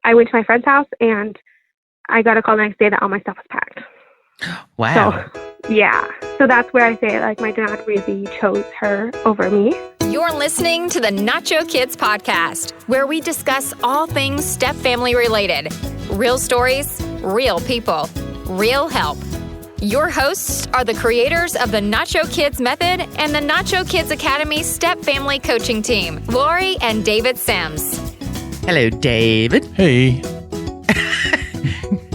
I went to my friend's house and I got a call the next day that all my stuff was packed. Wow. So, yeah. So that's where I say, like, my dad really chose her over me. You're listening to the Nacho Kids Podcast, where we discuss all things step-family related. Real stories, real people, real help. Your hosts are the creators of the Nacho Kids Method and the Nacho Kids Academy Step Family Coaching Team, Lori and David Sims. Hello, David. Hey.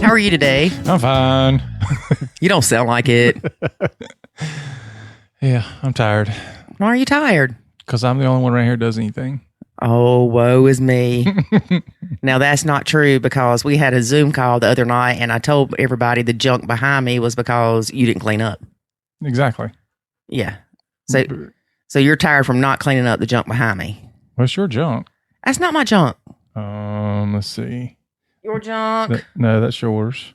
How are you today? I'm fine. You don't sound like it. Yeah, I'm tired. Why are you tired? Because I'm the only one right here who does anything. Oh, woe is me. Now, that's not true because we had a Zoom call the other night and I told everybody the junk behind me was because you didn't clean up. Exactly. Yeah. So you're tired from not cleaning up the junk behind me. What's your junk? That's not my junk. Let's see. Your junk? No, that's yours.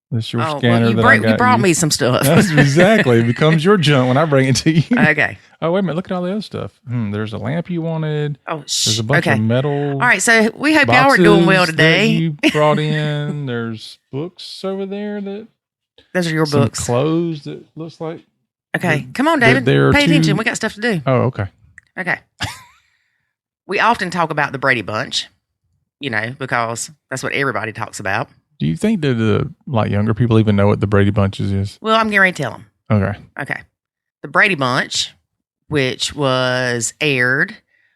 That's your scanner. Well, you brought me some stuff. That's exactly. It becomes your junk when I bring it to you. Okay. Oh, wait a minute. Look at all the other stuff. There's a lamp you wanted. Oh, There's a bunch of metal. All right. So we hope y'all are doing well today. You brought in. There's books over there those are your some books. Clothes that looks like. Okay. Come on, David. Pay attention. We got stuff to do. Oh, okay. Okay. We often talk about the Brady Bunch, because that's what everybody talks about. Do you think that younger people even know what the Brady Bunches is? Well, I'm getting ready to tell them. Okay. The Brady Bunch, which was aired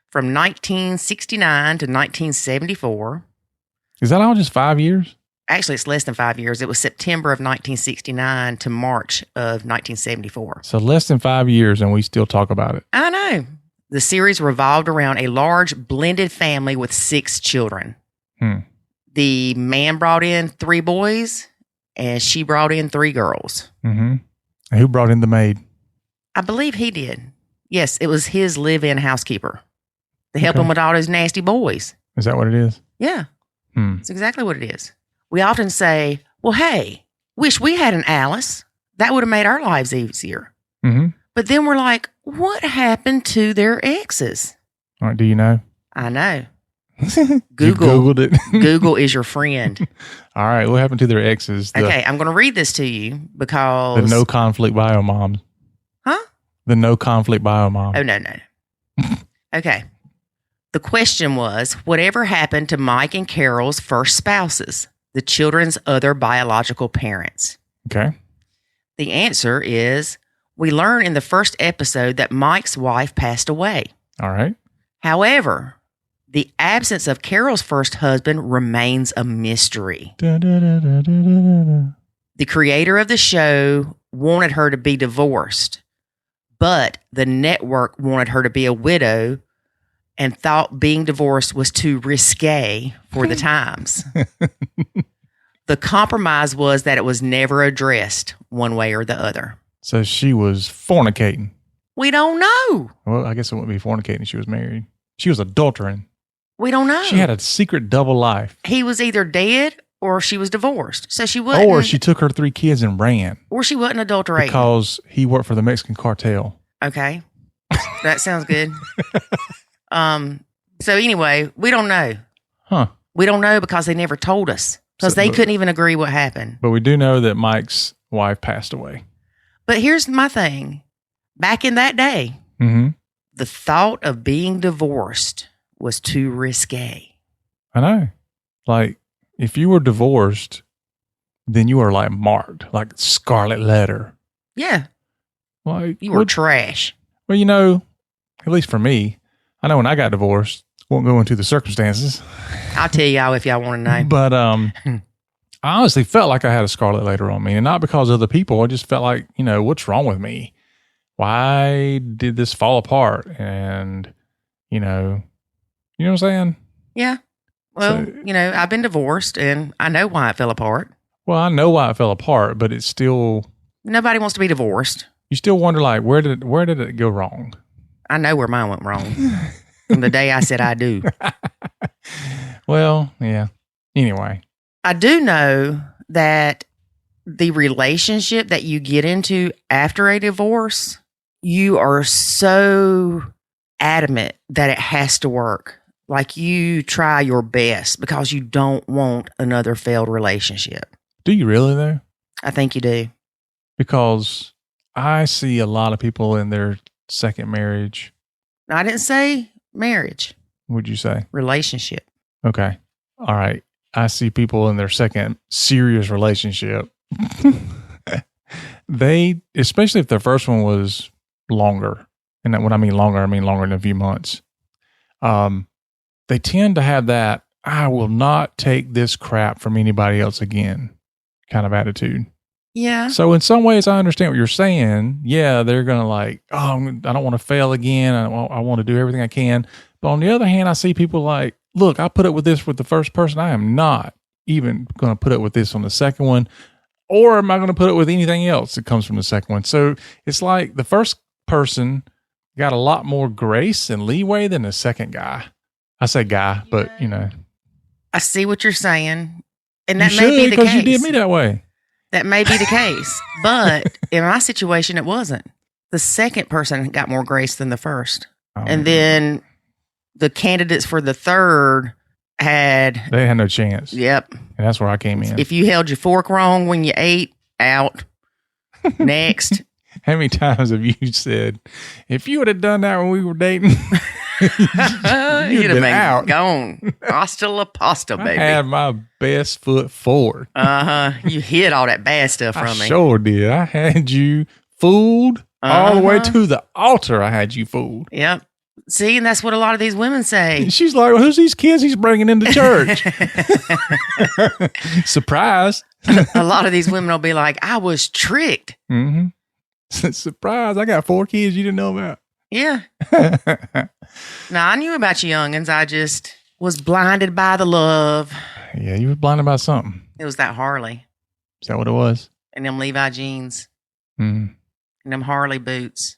from 1969 to 1974. Is that all just 5 years? Actually, it's less than 5 years. It was September of 1969 to March of 1974. So less than 5 years and we still talk about it. I know. The series revolved around a large blended family with 6 children. The man brought in 3 boys and she brought in 3 girls. Mm-hmm. And who brought in the maid? I believe he did. Yes, it was his live-in housekeeper to help him with all those nasty boys. Is that what it is? Yeah. That's exactly what it is. We often say, well, hey, wish we had an Alice. That would have made our lives easier. Mm-hmm. But then we're like, what happened to their exes? All right, do you know? I know. Google. You Googled it. Google is your friend. All right, what happened to their exes? Okay, I'm going to read this to you because... The no conflict bio moms. Huh? The no conflict bio mom. Oh, no. Okay. The question was, whatever happened to Mike and Carol's first spouses, the children's other biological parents? Okay. The answer is, we learn in the first episode that Mike's wife passed away. All right. However, the absence of Carol's first husband remains a mystery. The creator of the show wanted her to be divorced, but the network wanted her to be a widow and thought being divorced was too risque for the times. The compromise was that it was never addressed one way or the other. So she was fornicating. We don't know. Well, I guess it wouldn't be fornicating. She was married. She was adultering. We don't know. She had a secret double life. He was either dead or she was divorced. So she wasn't. Or she took her 3 kids and ran. Or she wasn't adulterating. Because he worked for the Mexican cartel. Okay. That sounds good. So anyway, we don't know. Huh. We don't know because they never told us. Because they couldn't even agree what happened. But we do know that Mike's wife passed away. But here's my thing. Back in that day, the thought of being divorced was too risque. I know. Like, if you were divorced, then you were like marked, like scarlet letter. Yeah. Like you were trash. Well, at least for me, I know when I got divorced, won't go into the circumstances. I'll tell y'all if y'all want to know. But I honestly felt like I had a scarlet letter on me, and not because of other people. I just felt like, what's wrong with me? Why did this fall apart? And, you know what I'm saying? Yeah. Well, I've been divorced and I know why it fell apart. Well, I know why it fell apart, but it's still... Nobody wants to be divorced. You still wonder, like, where did it go wrong? I know where mine went wrong. From the day I said I do. Well, yeah. Anyway. I do know that the relationship that you get into after a divorce, you are so adamant that it has to work. Like you try your best because you don't want another failed relationship. Do you really though? I think you do. Because I see a lot of people in their second marriage. I didn't say marriage. What'd you say? Relationship. Okay. All right. I see people in their second serious relationship. They, especially if their first one was longer, and when I mean longer than a few months. They tend to have that, I will not take this crap from anybody else again kind of attitude. Yeah. So in some ways, I understand what you're saying. Yeah, they're going to like, I don't want to fail again. I want to do everything I can. But on the other hand, I see people like, look, I put up with this with the first person. I am not even going to put up with this on the second one. Or am I going to put up with anything else that comes from the second one? So it's like the first person got a lot more grace and leeway than the second guy. I say guy, but you know. I see what you're saying. And that you may be the case. Because you did me that way. That may be the case. But in my situation, it wasn't. The second person got more grace than the first. Oh, and then the candidates for the third they had no chance. Yep. And that's where I came in. If you held your fork wrong when you ate, out. Next. How many times have you said, if you would have done that when we were dating, you'd have been out. Gone. Hasta la pasta, baby. I had my best foot forward. You hid all that bad stuff from me. I sure did. I had you fooled all the way to the altar. I had you fooled. Yep. See, and that's what a lot of these women say. And she's like, well, who's these kids he's bringing into church? Surprise. A lot of these women will be like, I was tricked. Mm-hmm. Surprise. I got 4 kids you didn't know about. Yeah. Now, I knew about you youngins. I just was blinded by the love. Yeah, you were blinded by something. It was that Harley. Is that what it was? And them Levi jeans. Mm-hmm. And them Harley boots.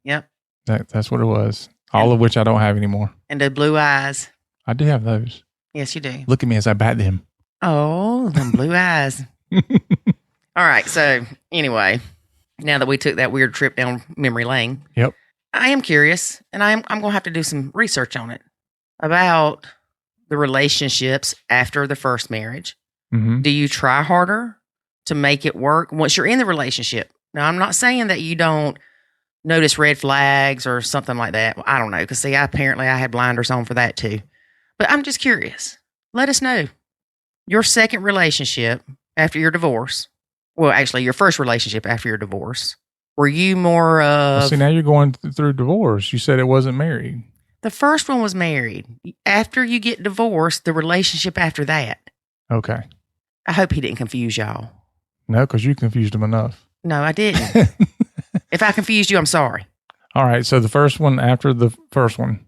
Yep. That's what it was. All of which I don't have anymore. And the blue eyes. I do have those. Yes, you do. Look at me as I bat them. Oh, them blue eyes. All right. So anyway, now that we took that weird trip down memory lane. Yep. I am curious, and I'm going to have to do some research on it about the relationships after the first marriage. Mm-hmm. Do you try harder to make it work once you're in the relationship? Now, I'm not saying that you don't notice red flags or something like that. I don't know, because see, apparently I had blinders on for that too. But I'm just curious. Let us know. Your second relationship after your divorce. Well, actually, your first relationship after your divorce. Were you more of... See, now you're going through divorce. You said it wasn't married. The first one was married. After you get divorced, the relationship after that. Okay. I hope he didn't confuse y'all. No, because you confused him enough. No, I didn't. If I confused you, I'm sorry. All right. So the first one after the first one.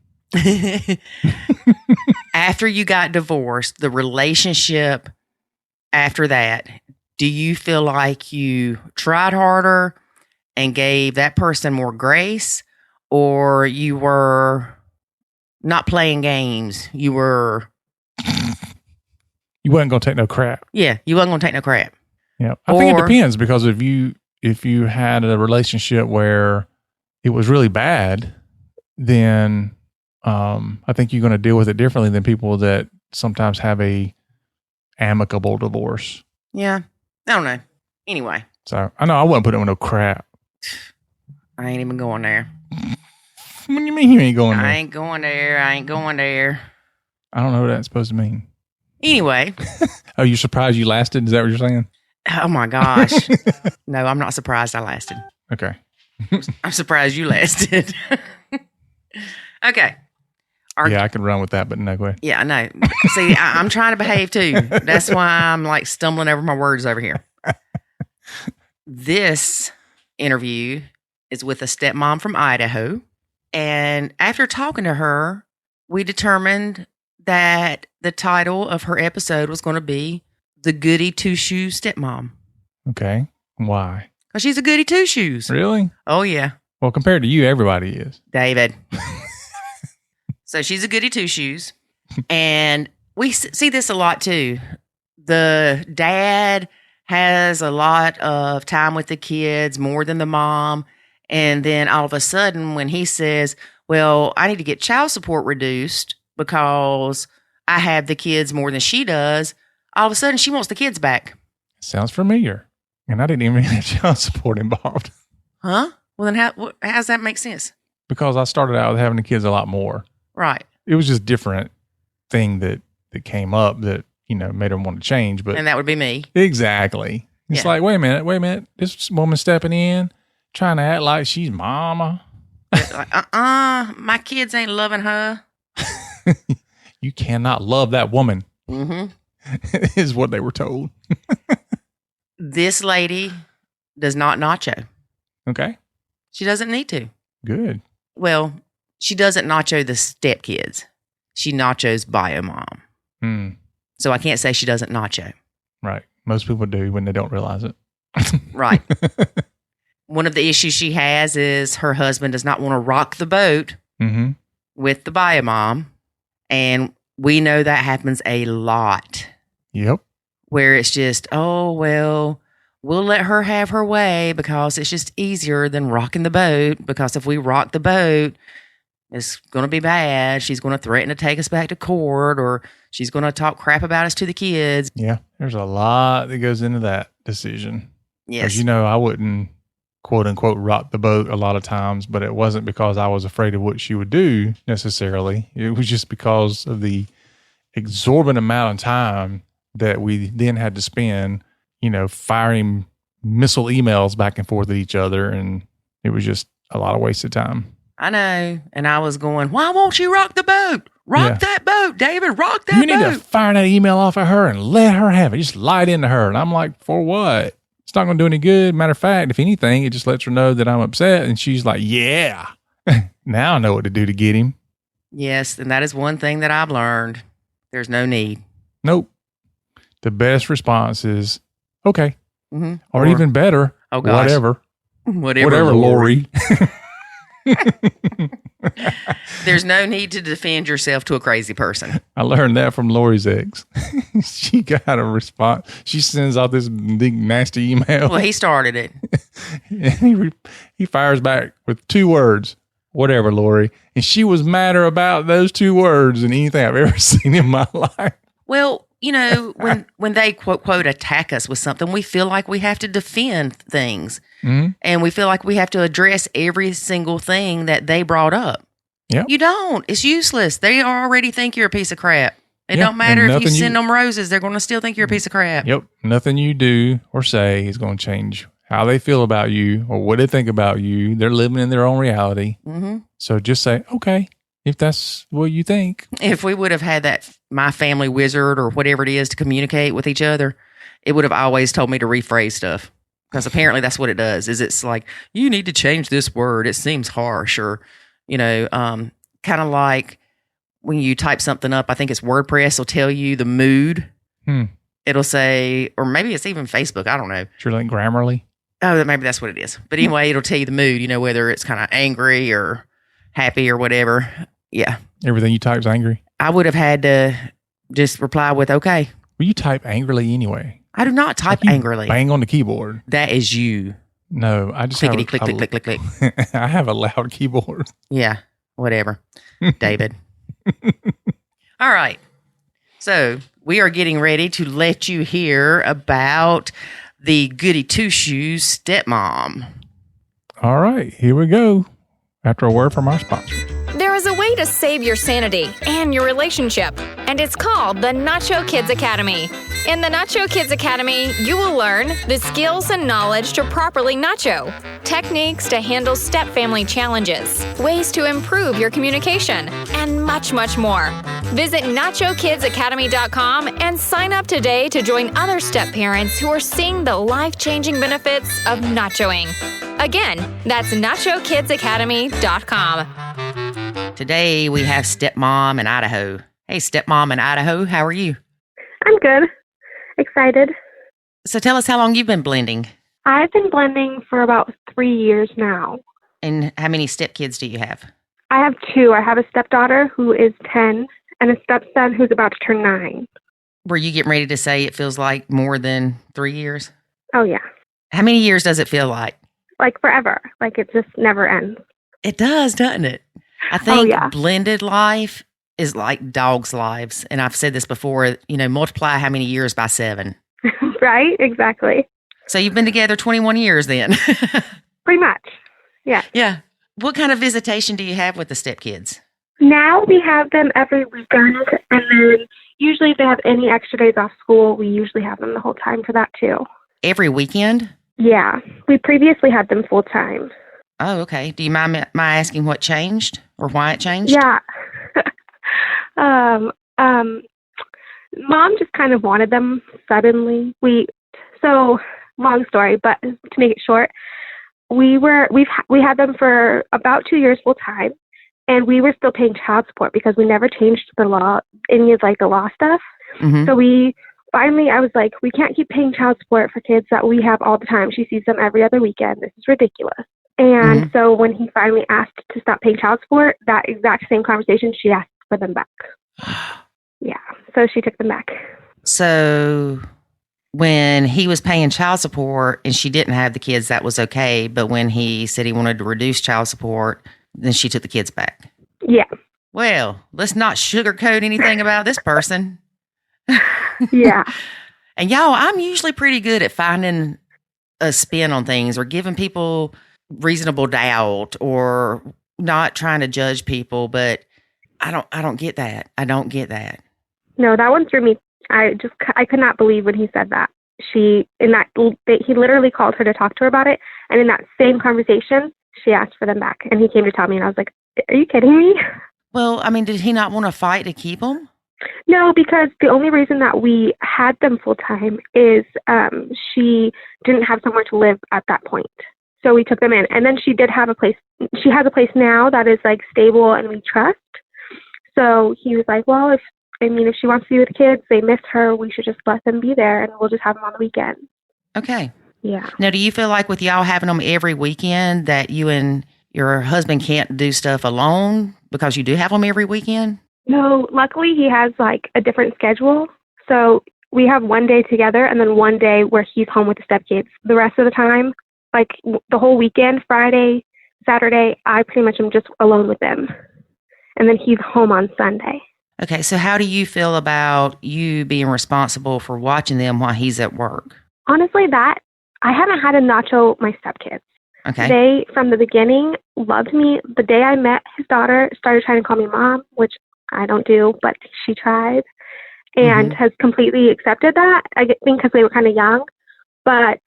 After you got divorced, the relationship after that, do you feel like you tried harder and gave that person more grace, or you were not playing games? You were... You wasn't going to take no crap. Yeah, you wasn't going to take no crap. Yeah. I think it depends, because if you had a relationship where it was really bad, then I think you're going to deal with it differently than people that sometimes have a amicable divorce. Yeah. I don't know. Anyway. So I know I wouldn't put it with no crap. I ain't even going there. What do you mean you ain't going there? I ain't going there. I ain't going there. I don't know what that's supposed to mean. Anyway. Oh, you're surprised you lasted? Is that what you're saying? Oh my gosh. No, I'm not surprised I lasted. Okay. I'm surprised you lasted. Okay. Yeah, I could run with that, but no, go ahead. Yeah, I know. See, I'm trying to behave too. That's why I'm like stumbling over my words over here. This interview is with a stepmom from Idaho. And after talking to her, we determined that the title of her episode was going to be The Goody Two Shoes Stepmom. Okay. Why? Because she's a goody two shoes. Really? Oh, yeah. Well, compared to you, everybody is. David. So she's a goody two shoes. And we see this a lot too. The dad has a lot of time with the kids, more than the mom. And then all of a sudden, when he says, well, I need to get child support reduced, because I have the kids more than she does, all of a sudden she wants the kids back. Sounds familiar. And I didn't even have child support involved. Huh? Well, then how does that make sense? Because I started out with having the kids a lot more. Right. It was just different thing that came up that, made them want to change. But and that would be me. Exactly. It's like, wait a minute. This woman stepping in, trying to act like she's mama. Like, my kids ain't loving her. You cannot love that woman. Mm-hmm. Is what they were told. This lady does not nacho. Okay. She doesn't need to. Good. Well, she doesn't nacho the stepkids. She nachos bio mom. So I can't say she doesn't nacho. Right. Most people do when they don't realize it. Right. One of the issues she has is her husband does not want to rock the boat with the bio mom. And we know that happens a lot. Yep. Where it's just, oh, well, we'll let her have her way because it's just easier than rocking the boat. Because if we rock the boat, it's going to be bad. She's going to threaten to take us back to court, or she's going to talk crap about us to the kids. Yeah. There's a lot that goes into that decision. Yes. Because, I wouldn't, quote unquote, rock the boat a lot of times, but it wasn't because I was afraid of what she would do necessarily. It was just because of the exorbitant amount of time that we then had to spend, firing missile emails back and forth at each other. And it was just a lot of wasted time. I know. And I was going, why won't you rock the boat? Rock that boat, David. Rock that boat. You need to fire that email off at her and let her have it. Just lie it into her. And I'm like, for what? It's not going to do any good. Matter of fact, if anything, it just lets her know that I'm upset. And she's like, yeah, now I know what to do to get him. Yes. And that is one thing that I've learned. There's no need. Nope. The best response is, okay. Mm-hmm. Or even better, oh gosh. Whatever, Lori. There's no need to defend yourself to a crazy person. I learned that from Lori's ex. She got a response. She sends out this big nasty email. Well, he started it. And he fires back with 2 words. Whatever, Lori. And she was madder about those 2 words than anything I've ever seen in my life. Well, when they quote attack us with something, we feel like we have to defend things. Mm-hmm. And we feel like we have to address every single thing that they brought up. Yep. You don't. It's useless. They already think you're a piece of crap. It don't matter if you send them roses. They're going to still think you're a piece of crap. Yep. Nothing you do or say is going to change how they feel about you or what they think about you. They're living in their own reality. Mm-hmm. So just say, okay, if that's what you think. If we would have had that My Family Wizard or whatever it is to communicate with each other, it would have always told me to rephrase stuff. Because apparently that's what it does, is it's like, you need to change this word. It seems harsh, or, kind of like when you type something up, I think it's WordPress will tell you the mood. It'll say, or maybe it's even Facebook. I don't know. Sure, like Grammarly. Oh, maybe that's what it is. But anyway, it'll tell you the mood, whether it's kind of angry or happy or whatever. Yeah. Everything you type is angry. I would have had to just reply with, okay. Well, you type angrily anyway. I do not type angrily. Bang on the keyboard. That is you. No, I just clickety click, click, click, click, click. I have a loud keyboard. Yeah, whatever. David. All right. So we are getting ready to let you hear about the Goody Two Shoes Stepmom. All right, here we go. After a word from our sponsor. There is a way to save your sanity and your relationship, and it's called the Nacho Kids Academy. In the Nacho Kids Academy, you will learn the skills and knowledge to properly nacho, techniques to handle step-family challenges, ways to improve your communication, and much, much more. Visit NachoKidsAcademy.com and sign up today to join other step parents who are seeing the life-changing benefits of nachoing. Again, that's NachoKidsAcademy.com. Today we have Stepmom in Idaho. Hey, Stepmom in Idaho, how are you? I'm good. Excited. So tell us how long you've been blending. I've been blending for about 3 years now. And how many stepkids do you have? I have 2. I have a stepdaughter who is 10 and a stepson who's about to turn 9. Were you getting ready to say it feels like more than 3 years? Oh, yeah. How many years does it feel like? Like forever. Like it just never ends. It does, doesn't it? I think blended life is like dogs' lives. And I've said this before, multiply how many years by 7. Right? Exactly. So you've been together 21 years then. Pretty much. Yeah. Yeah. What kind of visitation do you have with the stepkids? Now we have them every weekend, and then usually if they have any extra days off school, we usually have them the whole time for that too. Every weekend? Yeah. We previously had them full time. Oh, okay. Do you mind my asking what changed or why it changed? Yeah. Mom just kind of wanted them suddenly. Long story, but to make it short, we had them for about 2 years full time, and we were still paying child support because we never changed the law, any of like the law stuff. Mm-hmm. So I was like, we can't keep paying child support for kids that we have all the time. She sees them every other weekend. This is ridiculous. And so when he finally asked to stop paying child support, that exact same conversation, she asked for them back. Yeah. So she took them back. So when he was paying child support and she didn't have the kids, that was okay. But when he said he wanted to reduce child support, then she took the kids back. Yeah. Well, let's not sugarcoat anything about this person. Yeah. And y'all, I'm usually pretty good at finding a spin on things or giving people reasonable doubt or not trying to judge people, but I don't get that. I don't get that. No, that one threw me. I could not believe when he said that. He literally called her to talk to her about it, and in that same conversation, she asked for them back, and he came to tell me, and I was like, "Are you kidding me?" Well, I mean, did he not want to fight to keep them? No, because the only reason that we had them full time is she didn't have somewhere to live at that point. So we took them in. And then she did have a place. She has a place now that is like stable and we trust. So he was like, well, if she wants to be with the kids, they miss her, we should just let them be there and we'll just have them on the weekend. Okay. Yeah. Now, do you feel like with y'all having them every weekend that you and your husband can't do stuff alone because you do have them every weekend? No, luckily he has like a different schedule. So we have one day together and then one day where he's home with the stepkids. The rest of the time, like the whole weekend, Friday, Saturday, I pretty much am just alone with them. And then he's home on Sunday. Okay, so how do you feel about you being responsible for watching them while he's at work? Honestly, I haven't had to Nacho my stepkids. Okay. They, from the beginning, loved me. The day I met his daughter, started trying to call me mom, which I don't do, but she tried and has completely accepted that. I think because they were kind of young. But,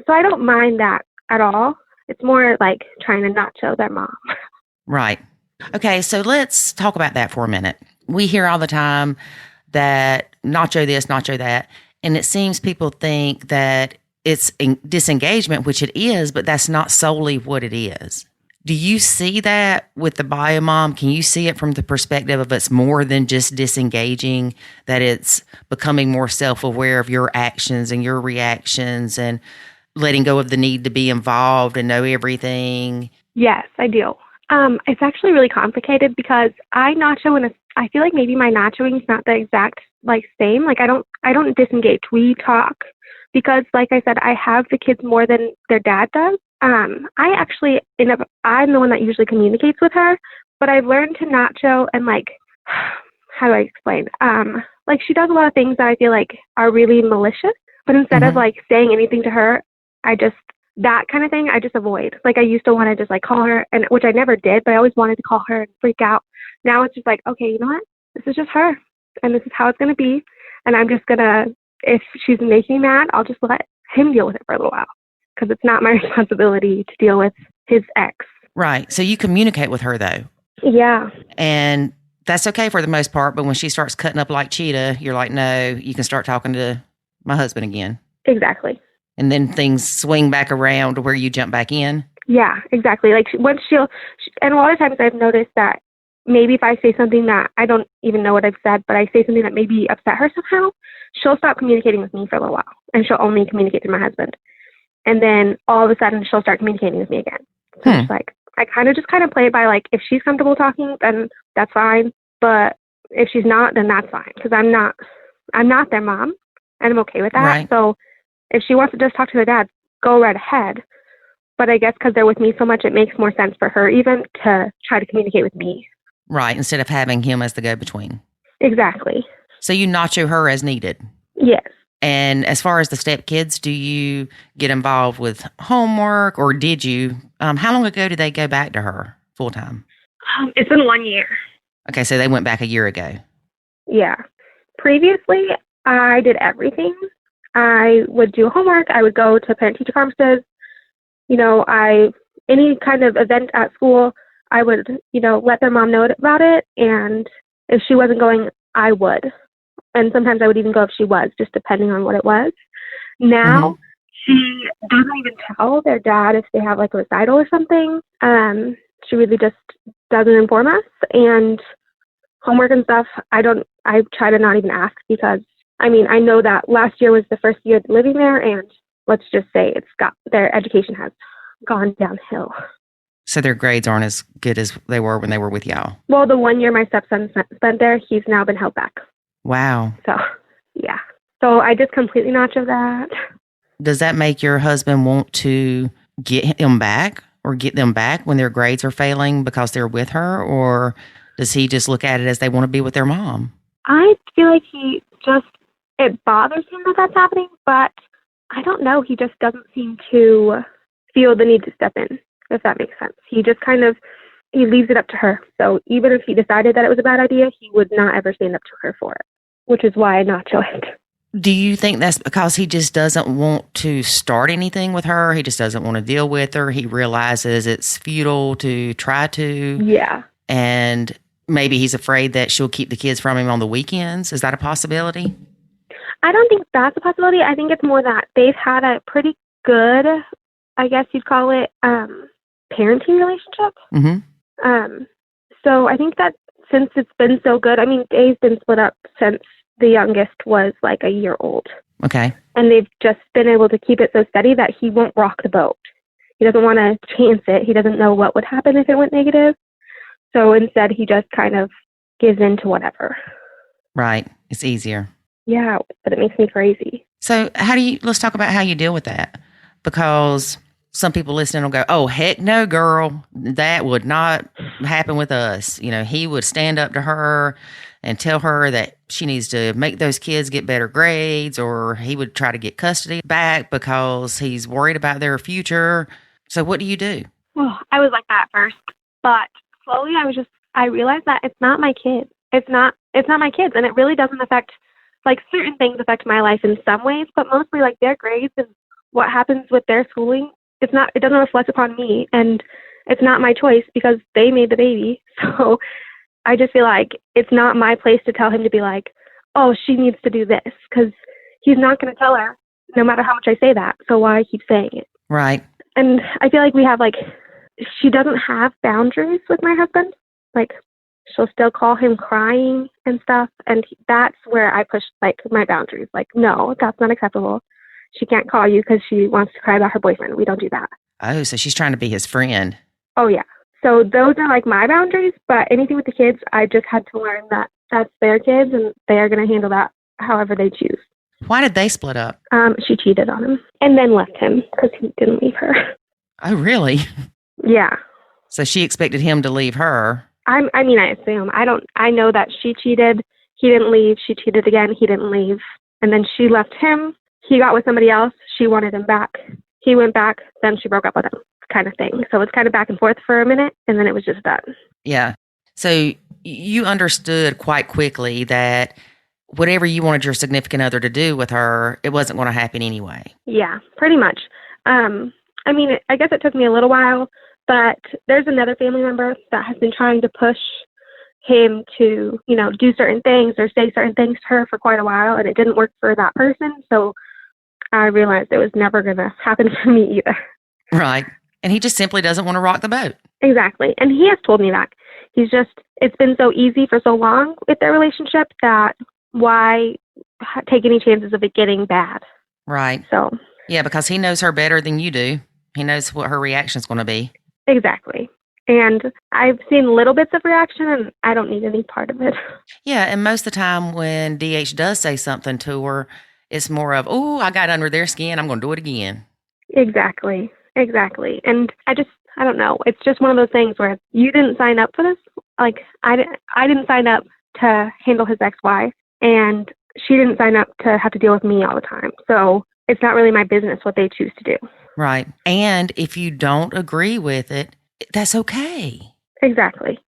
so I don't mind that at all. It's more like trying to Nacho their mom. Right. Okay, so let's talk about that for a minute. We hear all the time that Nacho this, Nacho that, and it seems people think that it's disengagement, which it is, but that's not solely what it is. Do you see that with the bio mom? Can you see it from the perspective of it's more than just disengaging, that it's becoming more self-aware of your actions and your reactions and letting go of the need to be involved and know everything? Yes, I do. It's actually really complicated because I Nacho and I feel like maybe my Nachoing is not the exact same. Like I don't disengage. We talk because, like I said, I have the kids more than their dad does. I'm the one that usually communicates with her, but I've learned to Nacho and how do I explain? She does a lot of things that I feel like are really malicious, but instead of saying anything to her, that kind of thing I just avoid. I used to want to just call her, and which I never did, but I always wanted to call her and freak out. Now it's just okay, you know what? This is just her, and this is how it's going to be. And I'm just going to, if she's making mad, I'll just let him deal with it for a little while because it's not my responsibility to deal with his ex. Right. So you communicate with her though. Yeah. And that's okay for the most part. But when she starts cutting up like Cheetah, you're like, no, you can start talking to my husband again. Exactly. And then things swing back around to where you jump back in. Yeah, exactly. Once and a lot of times I've noticed that maybe if I say something that I don't even know what I've said, but I say something that maybe upset her somehow, she'll stop communicating with me for a little while and she'll only communicate to my husband. And then all of a sudden she'll start communicating with me again. So it's I kind of play it by if she's comfortable talking, then that's fine. But if she's not, then that's fine. Because I'm not their mom and I'm okay with that. Right. So if she wants to just talk to their dad, go right ahead. But I guess because they're with me so much, it makes more sense for her even to try to communicate with me. Right, instead of having him as the go-between. Exactly. So you nacho her as needed. Yes. And as far as the stepkids, do you get involved with homework, or did you? How long ago did they go back to her full time? It's been 1 year. Okay, so they went back a year ago. Yeah. Previously, I did everything. I would do homework. I would go to parent-teacher conferences. Any kind of event at school, I would, let their mom know about it. And if she wasn't going, I would. And sometimes I would even go if she was, just depending on what it was. Now, she doesn't even tell their dad if they have like a recital or something. She really just doesn't inform us. And homework and stuff, I try to not even ask because, I know that last year was the first year living there, and let's just say their education has gone downhill. So their grades aren't as good as they were when they were with y'all? Well, the 1 year my stepson spent there, he's now been held back. Wow. So, yeah. So I just completely nacho that. Does that make your husband want to get him back or get them back when their grades are failing because they're with her? Or does he just look at it as they want to be with their mom? I feel like it bothers him that that's happening, but I don't know. He just doesn't seem to feel the need to step in, if that makes sense. He just he leaves it up to her. So even if he decided that it was a bad idea, he would not ever stand up to her for it, which is why I nacho it. Do you think that's because he just doesn't want to start anything with her? He just doesn't want to deal with her. He realizes it's futile to try to. Yeah. And maybe he's afraid that she'll keep the kids from him on the weekends. Is that a possibility? I don't think that's a possibility. I think it's more that they've had a pretty good, I guess you'd call it, parenting relationship. Mm-hmm. So I think that since it's been so good, they've been split up since the youngest was like a year old. Okay. And they've just been able to keep it so steady that he won't rock the boat. He doesn't want to chance it. He doesn't know what would happen if it went negative. So instead, he just kind of gives in to whatever. Right. It's easier. Yeah, but it makes me crazy. So let's talk about how you deal with that. Because some people listening will go, oh, heck no, girl. That would not happen with us. He would stand up to her and tell her that she needs to make those kids get better grades, or he would try to get custody back because he's worried about their future. So what do you do? Well, I was like that at first, but slowly I realized that it's not my kids. It's not my kids, and it really doesn't affect, like, certain things affect my life in some ways, but mostly like their grades and what happens with their schooling. It doesn't reflect upon me, and it's not my choice because they made the baby. So I just feel like it's not my place to tell him to be like, oh, she needs to do this, because he's not going to tell her no matter how much I say that. So why keep saying it? Right. And I feel like we have she doesn't have boundaries with my husband. Like, she'll still call him crying and stuff. And that's where I push my boundaries. Like, no, that's not acceptable. She can't call you because she wants to cry about her boyfriend. We don't do that. Oh, so she's trying to be his friend. Oh, yeah. So those are my boundaries, but anything with the kids, I just had to learn that that's their kids and they are going to handle that however they choose. Why did they split up? She cheated on him and then left him because he didn't leave her. Oh, really? Yeah. So she expected him to leave her. I assume. I know that she cheated. He didn't leave. She cheated again. He didn't leave. And then she left him. He got with somebody else. She wanted him back. He went back. Then she broke up with him, kind of thing. So it's kind of back and forth for a minute, and then it was just done. Yeah. So you understood quite quickly that whatever you wanted your significant other to do with her, it wasn't going to happen anyway. Yeah, pretty much. I guess it took me a little while, but there's another family member that has been trying to push him to, do certain things or say certain things to her for quite a while, and it didn't work for that person. So I realized it was never going to happen for me either. Right. And he just simply doesn't want to rock the boat. Exactly. And he has told me that. It's been so easy for so long with their relationship that why take any chances of it getting bad? Right. So. Yeah, because he knows her better than you do. He knows what her reaction is going to be. Exactly. And I've seen little bits of reaction, and I don't need any part of it. Yeah, and most of the time when DH does say something to her, it's more of, oh, I got under their skin, I'm going to do it again. Exactly. And I don't know. It's just one of those things where you didn't sign up for this like, I didn't sign up to handle his ex-wife, and she didn't sign up to have to deal with me all the time. So it's not really my business what they choose to do. Right. And if you don't agree with it, that's okay. Exactly.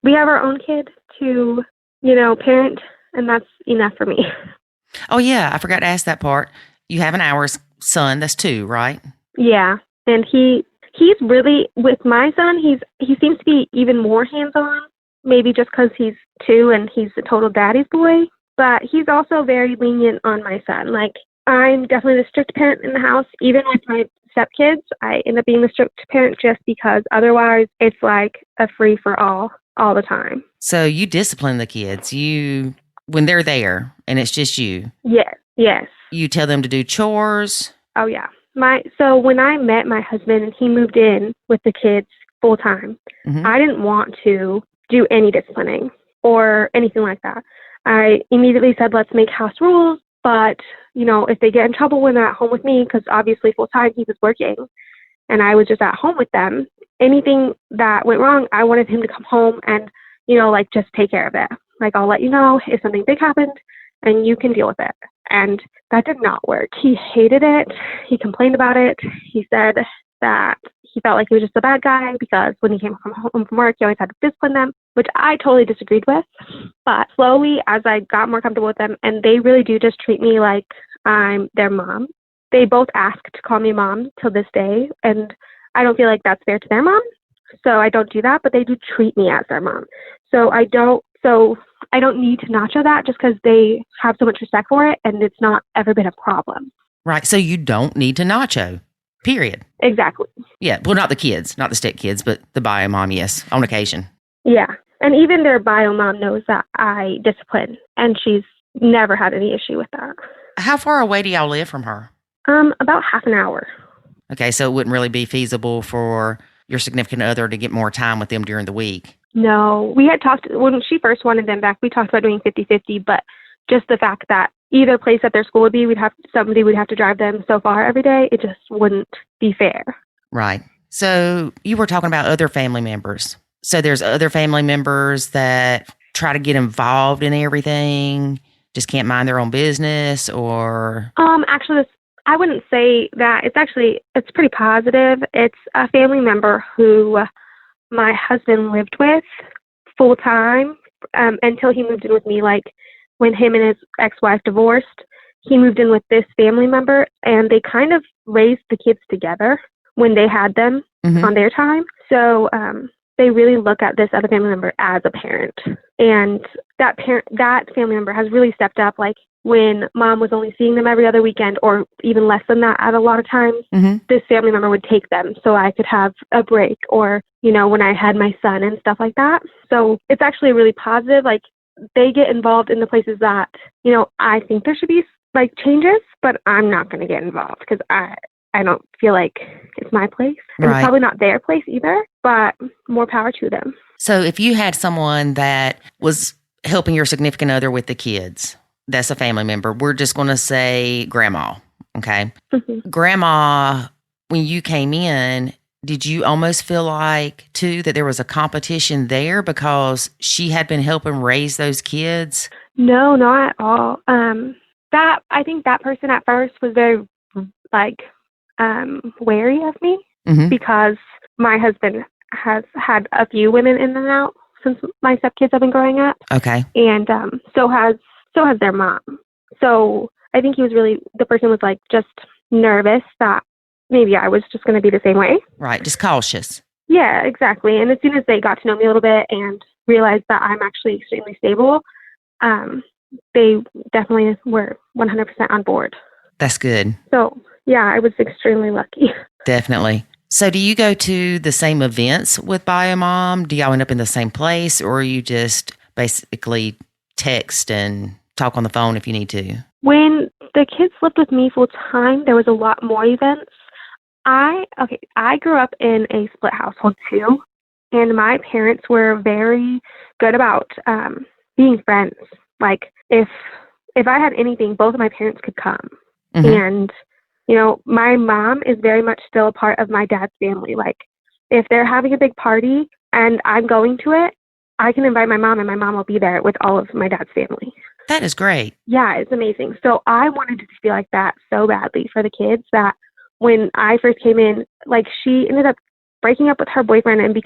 We have our own kid to, parent, and that's enough for me. Oh, yeah. I forgot to ask that part. You have an hour's son. That's 2, right? Yeah. And he's really, with my son, he seems to be even more hands-on, maybe just because he's 2 and he's a total daddy's boy. But he's also very lenient on my son. Like, I'm definitely the strict parent in the house. Even with my stepkids, I end up being the strict parent just because otherwise it's like a free-for-all all the time. So you discipline the kids. When they're there and it's just you. Yes. You tell them to do chores. Oh, yeah. So when I met my husband and he moved in with the kids full time, I didn't want to do any disciplining or anything like that. I immediately said, let's make house rules. But, if they get in trouble when they're at home with me, because obviously full time he was working and I was just at home with them, anything that went wrong, I wanted him to come home and, just take care of it. Like, I'll let you know if something big happened and you can deal with it. And that did not work. He hated it. He complained about it. He said that he felt like he was just a bad guy because when he came home from work, he always had to discipline them, which I totally disagreed with. But slowly, as I got more comfortable with them, and they really do just treat me like I'm their mom. They both ask to call me mom till this day, and I don't feel like that's fair to their mom. So I don't do that, but they do treat me as their mom. So I don't need to nacho that just because they have so much respect for it, and it's not ever been a problem. Right. So you don't need to nacho, period. Exactly. Yeah. Well, not the kids, not the stepkids, but the bio mom, yes, on occasion. Yeah. And even their bio mom knows that I discipline, and she's never had any issue with that. How far away do y'all live from her? About half an hour. Okay. So it wouldn't really be feasible for your significant other to get more time with them during the week. No, we had talked, when she first wanted them back, we talked about doing 50-50, but just the fact that either place at their school would be, somebody would have to drive them so far every day, it just wouldn't be fair. Right. So you were talking about other family members. So there's other family members that try to get involved in everything, just can't mind their own business, or? Actually, I wouldn't say that. It's pretty positive. It's a family member who my husband lived with full time until he moved in with me. Like, when him and his ex-wife divorced, he moved in with this family member, and they kind of raised the kids together when they had them on their time. So they really look at this other family member as a parent. And that family member has really stepped up. Like, when mom was only seeing them every other weekend, or even less than that at a lot of times, this family member would take them so I could have a break, or, when I had my son and stuff like that. So it's actually really positive. Like, they get involved in the places that, I think there should be like changes, but I'm not going to get involved because I don't feel like it's my place. And It's probably not their place either, but more power to them. So if you had someone that was helping your significant other with the kids, that's a family member. We're just going to say grandma, okay? Grandma, when you came in, did you almost feel like, too, that there was a competition there because she had been helping raise those kids? No, not at all. I think that person at first was very, wary of me because my husband has had a few women in and out since my stepkids have been growing up. Okay. And so has their mom. So I think the person was just nervous that maybe I was just going to be the same way. Right. Just cautious. Yeah, exactly. And as soon as they got to know me a little bit and realized that I'm actually extremely stable, they definitely were 100% on board. That's good. So, yeah, I was extremely lucky. Definitely. So do you go to the same events with BioMom? Do y'all end up in the same place, or you just basically text and talk on the phone if you need to? When the kids lived with me full time, there was a lot more events. I grew up in a split household too, and my parents were very good about being friends. Like, if I had anything, both of my parents could come. And, my mom is very much still a part of my dad's family. Like, if they're having a big party, and I'm going to it, I can invite my mom and my mom will be there with all of my dad's family. That is great. Yeah, it's amazing. So I wanted to be like that so badly for the kids that when I first came in, like she ended up breaking up with her boyfriend and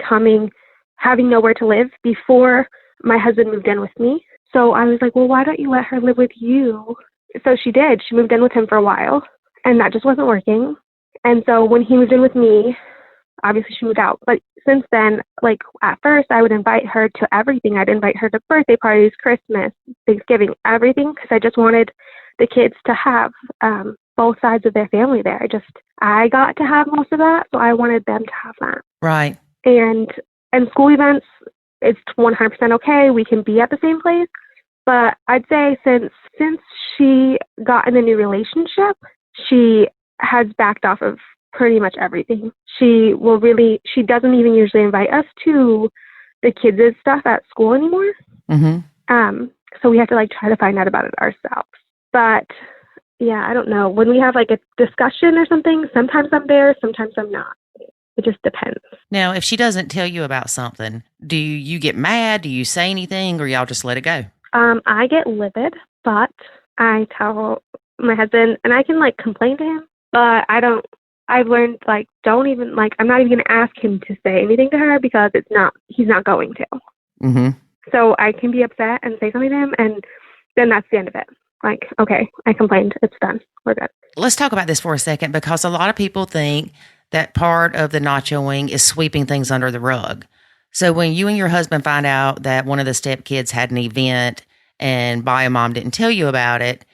having nowhere to live before my husband moved in with me. So I was like, well, why don't you let her live with you? So she did. She moved in with him for a while, and that just wasn't working. And so when he moved in with me, obviously she moved out. But since then, like at first, I would invite her to everything. I'd invite her to birthday parties, Christmas, Thanksgiving, everything, because I just wanted the kids to have both sides of their family there. I got to have most of that, so I wanted them to have that. Right. And school events, it's 100% okay. We can be at the same place. But I'd say since she got in a new relationship, she has backed off of pretty much everything. She doesn't even usually invite us to the kids' stuff at school anymore. Mm-hmm. So we have to try to find out about it ourselves. But yeah, I don't know. When we have a discussion or something, sometimes I'm there, sometimes I'm not. It just depends. Now, if she doesn't tell you about something, do you get mad? Do you say anything, or y'all just let it go? I get livid, but I tell my husband, and I can complain to him, but I don't. I've learned don't even I'm not even going to ask him to say anything to her because he's not going to. Mm-hmm. So I can be upset and say something to him, and then that's the end of it. Okay, I complained. It's done. We're good. Let's talk about this for a second, because a lot of people think that part of the nachoing is sweeping things under the rug. So when you and your husband find out that one of the stepkids had an event and bio mom didn't tell you about it,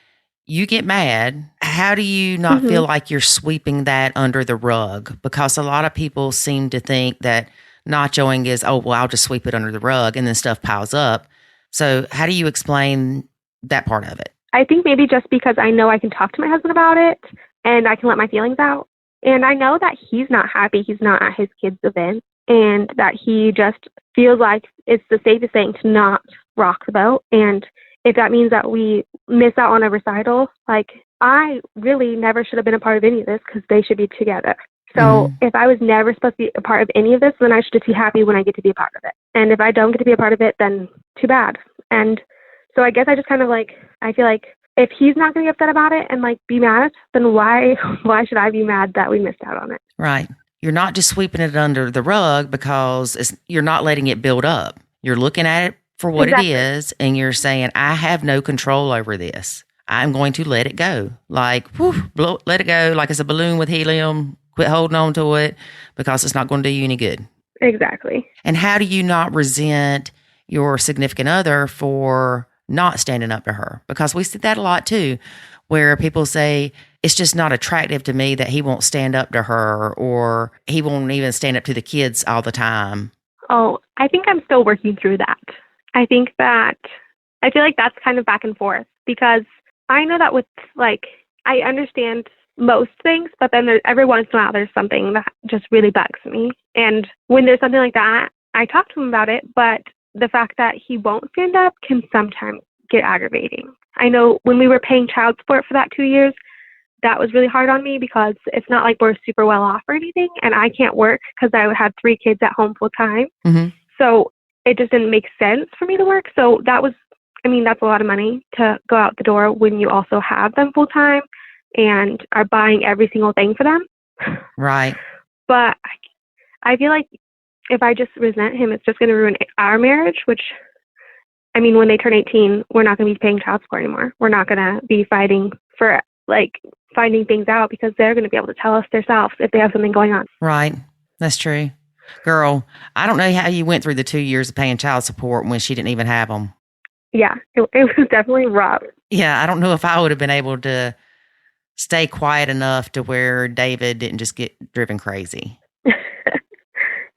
you get mad. How do you not feel like you're sweeping that under the rug? Because a lot of people seem to think that nachoing is, oh, well, I'll just sweep it under the rug and then stuff piles up. So how do you explain that part of it? I think maybe just because I know I can talk to my husband about it and I can let my feelings out. And I know that he's not happy. He's not at his kids' event, and that he just feels like it's the safest thing to not rock the boat. And if that means that we miss out on a recital, I really never should have been a part of any of this because they should be together. So if I was never supposed to be a part of any of this, then I should just be happy when I get to be a part of it. And if I don't get to be a part of it, then too bad. And so I guess I just kind of I feel like if he's not going to be upset about it and be mad, then why should I be mad that we missed out on it? Right. You're not just sweeping it under the rug because you're not letting it build up. You're looking at it for what it is, and you're saying, I have no control over this. I'm going to let it go. Let it go like it's a balloon with helium. Quit holding on to it because it's not going to do you any good. Exactly. And how do you not resent your significant other for not standing up to her? Because we see that a lot too, where people say, it's just not attractive to me that he won't stand up to her, or he won't even stand up to the kids all the time. Oh, I think I'm still working through that. I feel like that's kind of back and forth, because I know that with I understand most things, but then every once in a while there's something that just really bugs me. And when there's something like that, I talk to him about it, but the fact that he won't stand up can sometimes get aggravating. I know when we were paying child support for that 2 years, that was really hard on me because it's not like we're super well off or anything, and I can't work because I had 3 kids at home full time. Mm-hmm. So it just didn't make sense for me to work. So that's a lot of money to go out the door when you also have them full time and are buying every single thing for them. Right. But I feel like if I just resent him, it's just going to ruin our marriage, which, when they turn 18, we're not going to be paying child support anymore. We're not going to be fighting for, finding things out because they're going to be able to tell us themselves if they have something going on. Right. That's true. Girl, I don't know how you went through the 2 years of paying child support when she didn't even have them. Yeah, it was definitely rough. Yeah, I don't know if I would have been able to stay quiet enough to where David didn't just get driven crazy.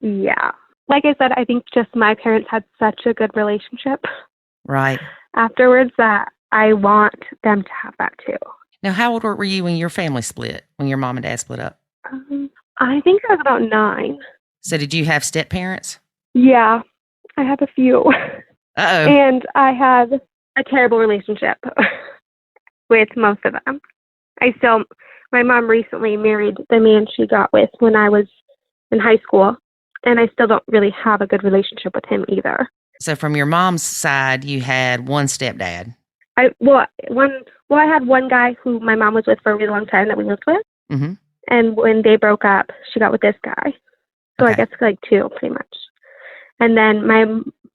Yeah. Like I said, I think just my parents had such a good relationship. Right. Afterwards that I want them to have that too. Now, how old were you when your family split, when your mom and dad split up? I think I was about 9. So did you have step parents? Yeah, I have a few. Uh-oh. And I had a terrible relationship with most of them. My mom recently married the man she got with when I was in high school. And I still don't really have a good relationship with him either. So from your mom's side, you had one stepdad. I had one guy who my mom was with for a really long time that we lived with. Mm-hmm. And when they broke up, she got with this guy. So Okay. I guess like two, pretty much. And then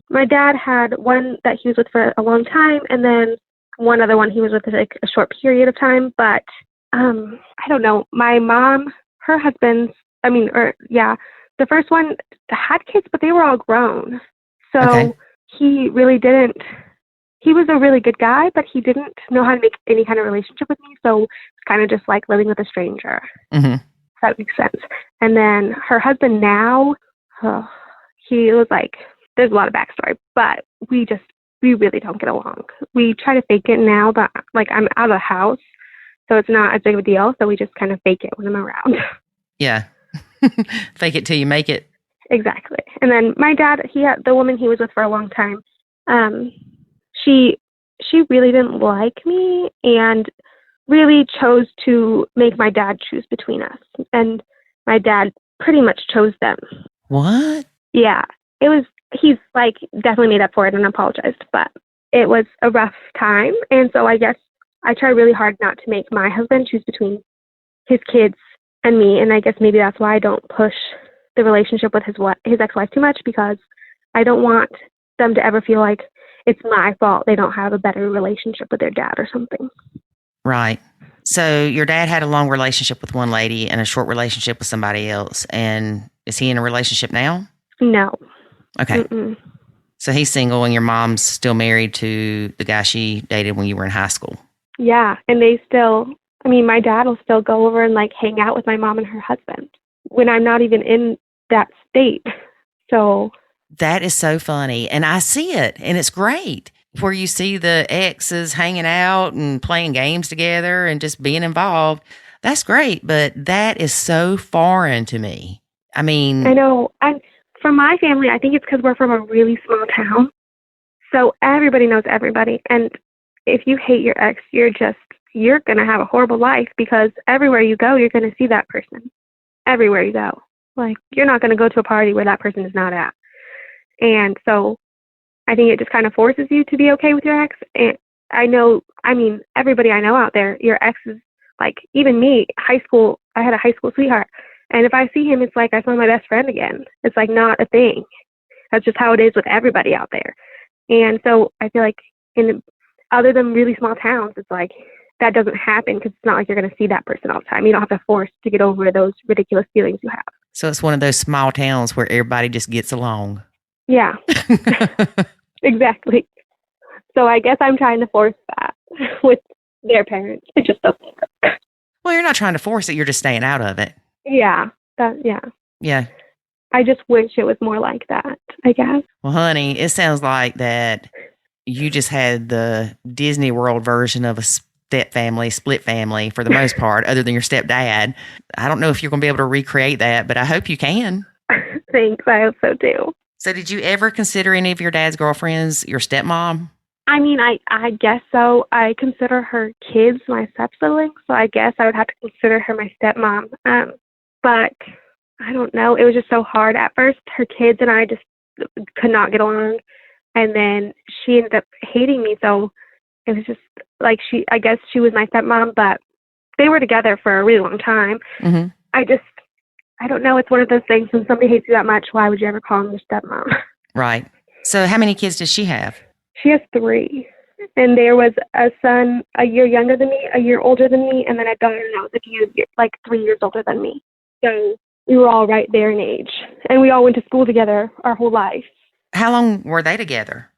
my dad had one that he was with for a long time, and then one other one he was with for like a short period of time. But I don't know. My mom, her husband's, the first one had kids, but they were all grown. So Okay. he really didn't. He was a really good guy, but he didn't know how to make any kind of relationship with me. So it's kind of just like living with a stranger. Mm-hmm. If that makes sense. And then her husband now, he was like, there's a lot of backstory, but we really don't get along. We try to fake it now, but like I'm out of the house, so it's not as big of a deal. So we just kind of fake it when I'm around. Yeah. Fake it till you make it. Exactly. And then my dad, he had the woman he was with for a long time. She really didn't like me and really chose to make my dad choose between us. And my dad pretty much chose them. What? Yeah. He's like definitely made up for it and apologized, but it was a rough time. And so I guess I try really hard not to make my husband choose between his kids and me. And I guess maybe that's why I don't push the relationship with his ex-wife too much, because I don't want them to ever feel like it's my fault they don't have a better relationship with their dad or something. Right. So your dad had a long relationship with one lady and a short relationship with somebody else. And is he in a relationship now? No. Okay. Mm-mm. So he's single and your mom's still married to the guy she dated when you were in high school. Yeah. And my dad will still go over and like hang out with my mom and her husband when I'm not even in that state. So that is so funny. And I see it. And it's great where you see the exes hanging out and playing games together and just being involved. That's great. But that is so foreign to me. I mean, I know. For my family, I think it's because we're from a really small town. So everybody knows everybody. And if you hate your ex, you're going to have a horrible life, because everywhere you go, you're going to see that person. Everywhere you go. Like, you're not going to go to a party where that person is not at. And so I think it just kind of forces you to be okay with your ex. And everybody I know out there, your ex is like, even me, high school, I had a high school sweetheart. And if I see him, it's like I saw my best friend again. It's like not a thing. That's just how it is with everybody out there. And so I feel like other than really small towns, it's like that doesn't happen, because it's not like you're going to see that person all the time. You don't have to force to get over those ridiculous feelings you have. so it's one of those small towns where everybody just gets along. Yeah, exactly. So I guess I'm trying to force that with their parents. It just doesn't work. Well, you're not trying to force it. You're just staying out of it. Yeah. Yeah. I just wish it was more like that, I guess. Well, honey, it sounds like that you just had the Disney World version of a split family for the most part, other than your stepdad. I don't know if you're going to be able to recreate that, but I hope you can. Thanks. I hope so too. So did you ever consider any of your dad's girlfriends your stepmom? I mean, I guess so. I consider her kids my step-siblings, so I guess I would have to consider her my stepmom. But I don't know. It was just so hard at first. Her kids and I just could not get along. And then she ended up hating me. So it was just like I guess she was my stepmom, but they were together for a really long time. Mm-hmm. I don't know. It's one of those things, when somebody hates you that much, why would you ever call them your stepmom? Right. So how many kids does she have? She has 3. And there was a son a year younger than me, a year older than me, and then a daughter that was 3 years older than me. So we were all right there in age. And we all went to school together our whole life. How long were they together?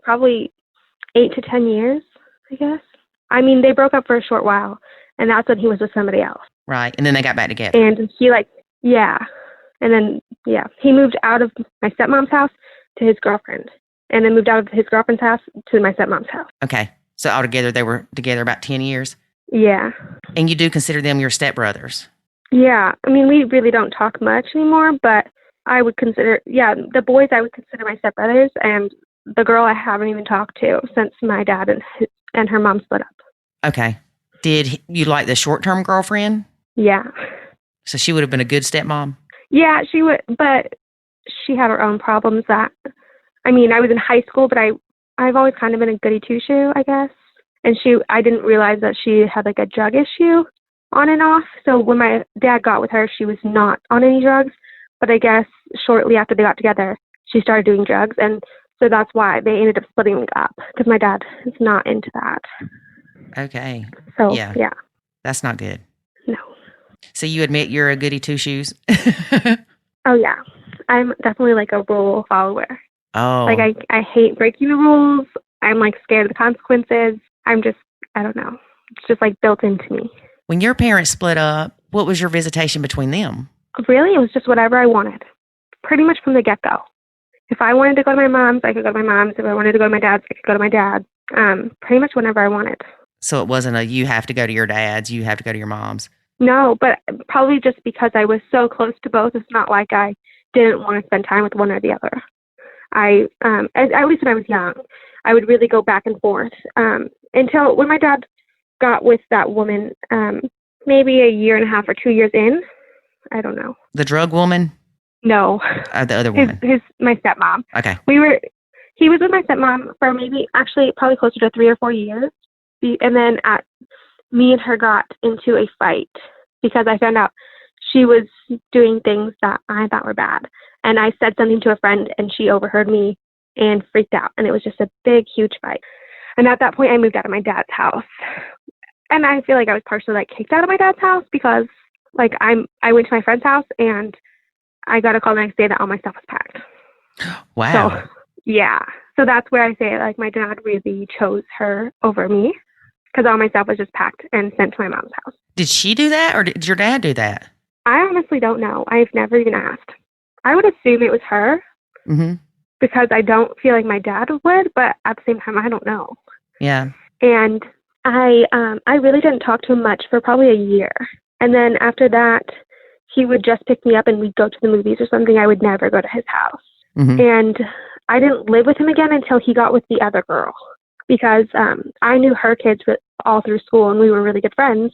Probably 8 to 10 years, I guess. I mean, they broke up for a short while, and that's when he was with somebody else. Right. And then they got back together. And he And then, he moved out of my stepmom's house to his girlfriend, and then moved out of his girlfriend's house to my stepmom's house. Okay. So altogether, they were together about 10 years? Yeah. And you do consider them your stepbrothers? Yeah. I mean, we really don't talk much anymore, but I would consider, the boys I would consider my stepbrothers, and the girl I haven't even talked to since my dad and her mom split up. Okay. Did you like the short-term girlfriend? Yeah. So she would have been a good stepmom? Yeah, she would, but she had her own problems that, I was in high school, but I've always kind of been a goody two shoe, I guess. And I didn't realize that she had like a drug issue on and off. So when my dad got with her, she was not on any drugs. But I guess shortly after they got together, she started doing drugs. And so that's why they ended up splitting up, because my dad is not into that. Okay. So, yeah. That's not good. No. So you admit you're a goody two shoes? Oh, yeah. I'm definitely like a rule follower. Oh. Like I hate breaking the rules. I'm like scared of the consequences. I don't know. It's just like built into me. When your parents split up, what was your visitation between them? Really, it was just whatever I wanted. Pretty much from the get-go. If I wanted to go to my mom's, I could go to my mom's. If I wanted to go to my dad's, I could go to my dad's. Pretty much whenever I wanted. So it wasn't you have to go to your dad's, you have to go to your mom's. No, but probably just because I was so close to both. It's not like I didn't want to spend time with one or the other. At least when I was young, I would really go back and forth until when my dad got with that woman, maybe a year and a half or 2 years in. I don't know. The drug woman? No. The other woman? My stepmom. Okay. He was with my stepmom for probably closer to 3 or 4 years. And then me and her got into a fight because I found out she was doing things that I thought were bad. And I said something to a friend and she overheard me and freaked out. And it was just a big, huge fight. And at that point, I moved out of my dad's house. And I feel like I was partially like kicked out of my dad's house because like I went to my friend's house and I got a call the next day that all my stuff was packed. Wow. So, yeah. So that's where I say like my dad really chose her over me because all my stuff was just packed and sent to my mom's house. Did she do that or did your dad do that? I honestly don't know. I've never even asked. I would assume it was her because I don't feel like my dad would, but at the same time, I don't know. Yeah. And I really didn't talk to him much for probably a year. And then after that, he would just pick me up and we'd go to the movies or something. I would never go to his house. Mm-hmm. And I didn't live with him again until he got with the other girl because I knew her kids all through school and we were really good friends.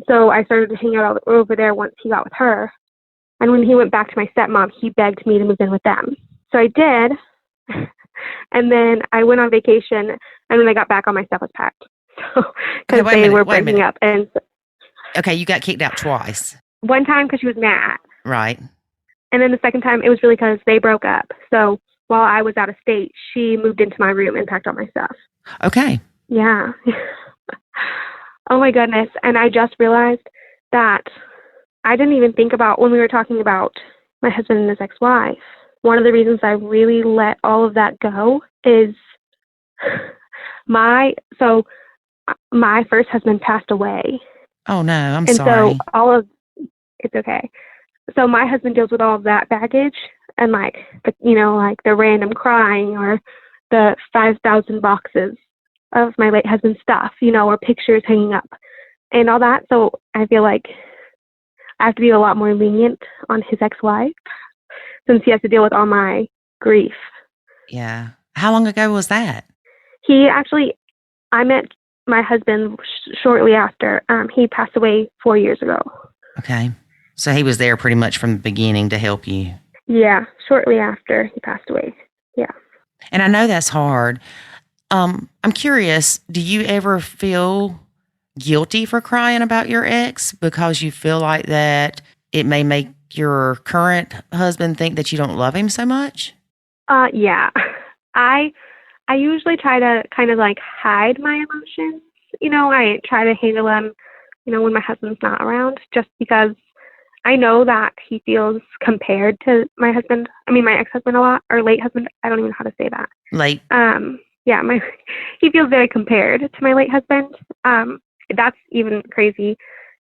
So I started to hang out over there once he got with her. And when he went back to my stepmom, he begged me to move in with them. So I did. And then I went on vacation. And when I got back, all my stuff was packed. So, because they were breaking up. And okay, you got kicked out twice. One time because she was mad. Right. And then the second time, it was really because they broke up. So while I was out of state, she moved into my room and packed all my stuff. Okay. Yeah. Oh, my goodness. And I just realized that I didn't even think about when we were talking about my husband and his ex-wife. One of the reasons I really let all of that go is my first husband passed away. Oh, no. I'm sorry. And so it's okay. So my husband deals with all of that baggage and like the random crying or the 5,000 boxes of my late husband's stuff, or pictures hanging up and all that. So I feel like I have to be a lot more lenient on his ex-wife since he has to deal with all my grief. Yeah. How long ago was that? I met my husband shortly after. He passed away 4 years ago. Okay. So he was there pretty much from the beginning to help you. Yeah. Shortly after he passed away. Yeah. And I know that's hard. I'm curious, do you ever feel guilty for crying about your ex because you feel like that it may make your current husband think that you don't love him so much? Yeah. I usually try to kind of like hide my emotions. I try to handle them, when my husband's not around just because I know that he feels compared to my husband. My ex-husband a lot, or late husband. I don't even know how to say that. Late. Yeah, he feels very compared to my late husband. That's even crazy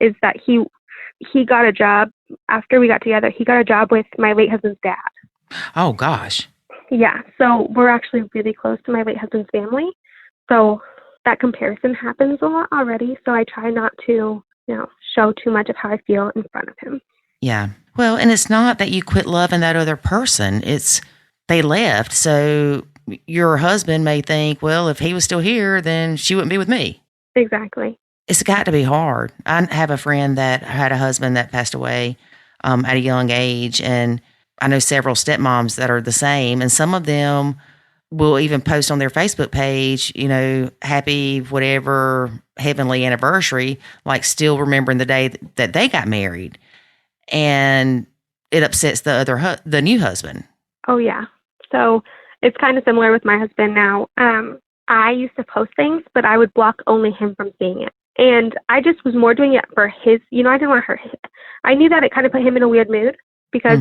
is that he got a job after we got together. He got a job with my late husband's dad. Oh, gosh. Yeah. So we're actually really close to my late husband's family. So that comparison happens a lot already. So I try not to, show too much of how I feel in front of him. Yeah. Well, and it's not that you quit loving that other person. It's they left. So your husband may think, well, if he was still here, then she wouldn't be with me. Exactly. It's got to be hard. I have a friend that had a husband that passed away at a young age, and I know several stepmoms that are the same, and some of them will even post on their Facebook page, happy whatever heavenly anniversary, like still remembering the day that they got married. And it upsets the new husband. Oh, yeah. So it's kind of similar with my husband now. I used to post things, but I would block only him from seeing it. And I just was more doing it for his, I didn't want to hurt him. I knew that it kind of put him in a weird mood because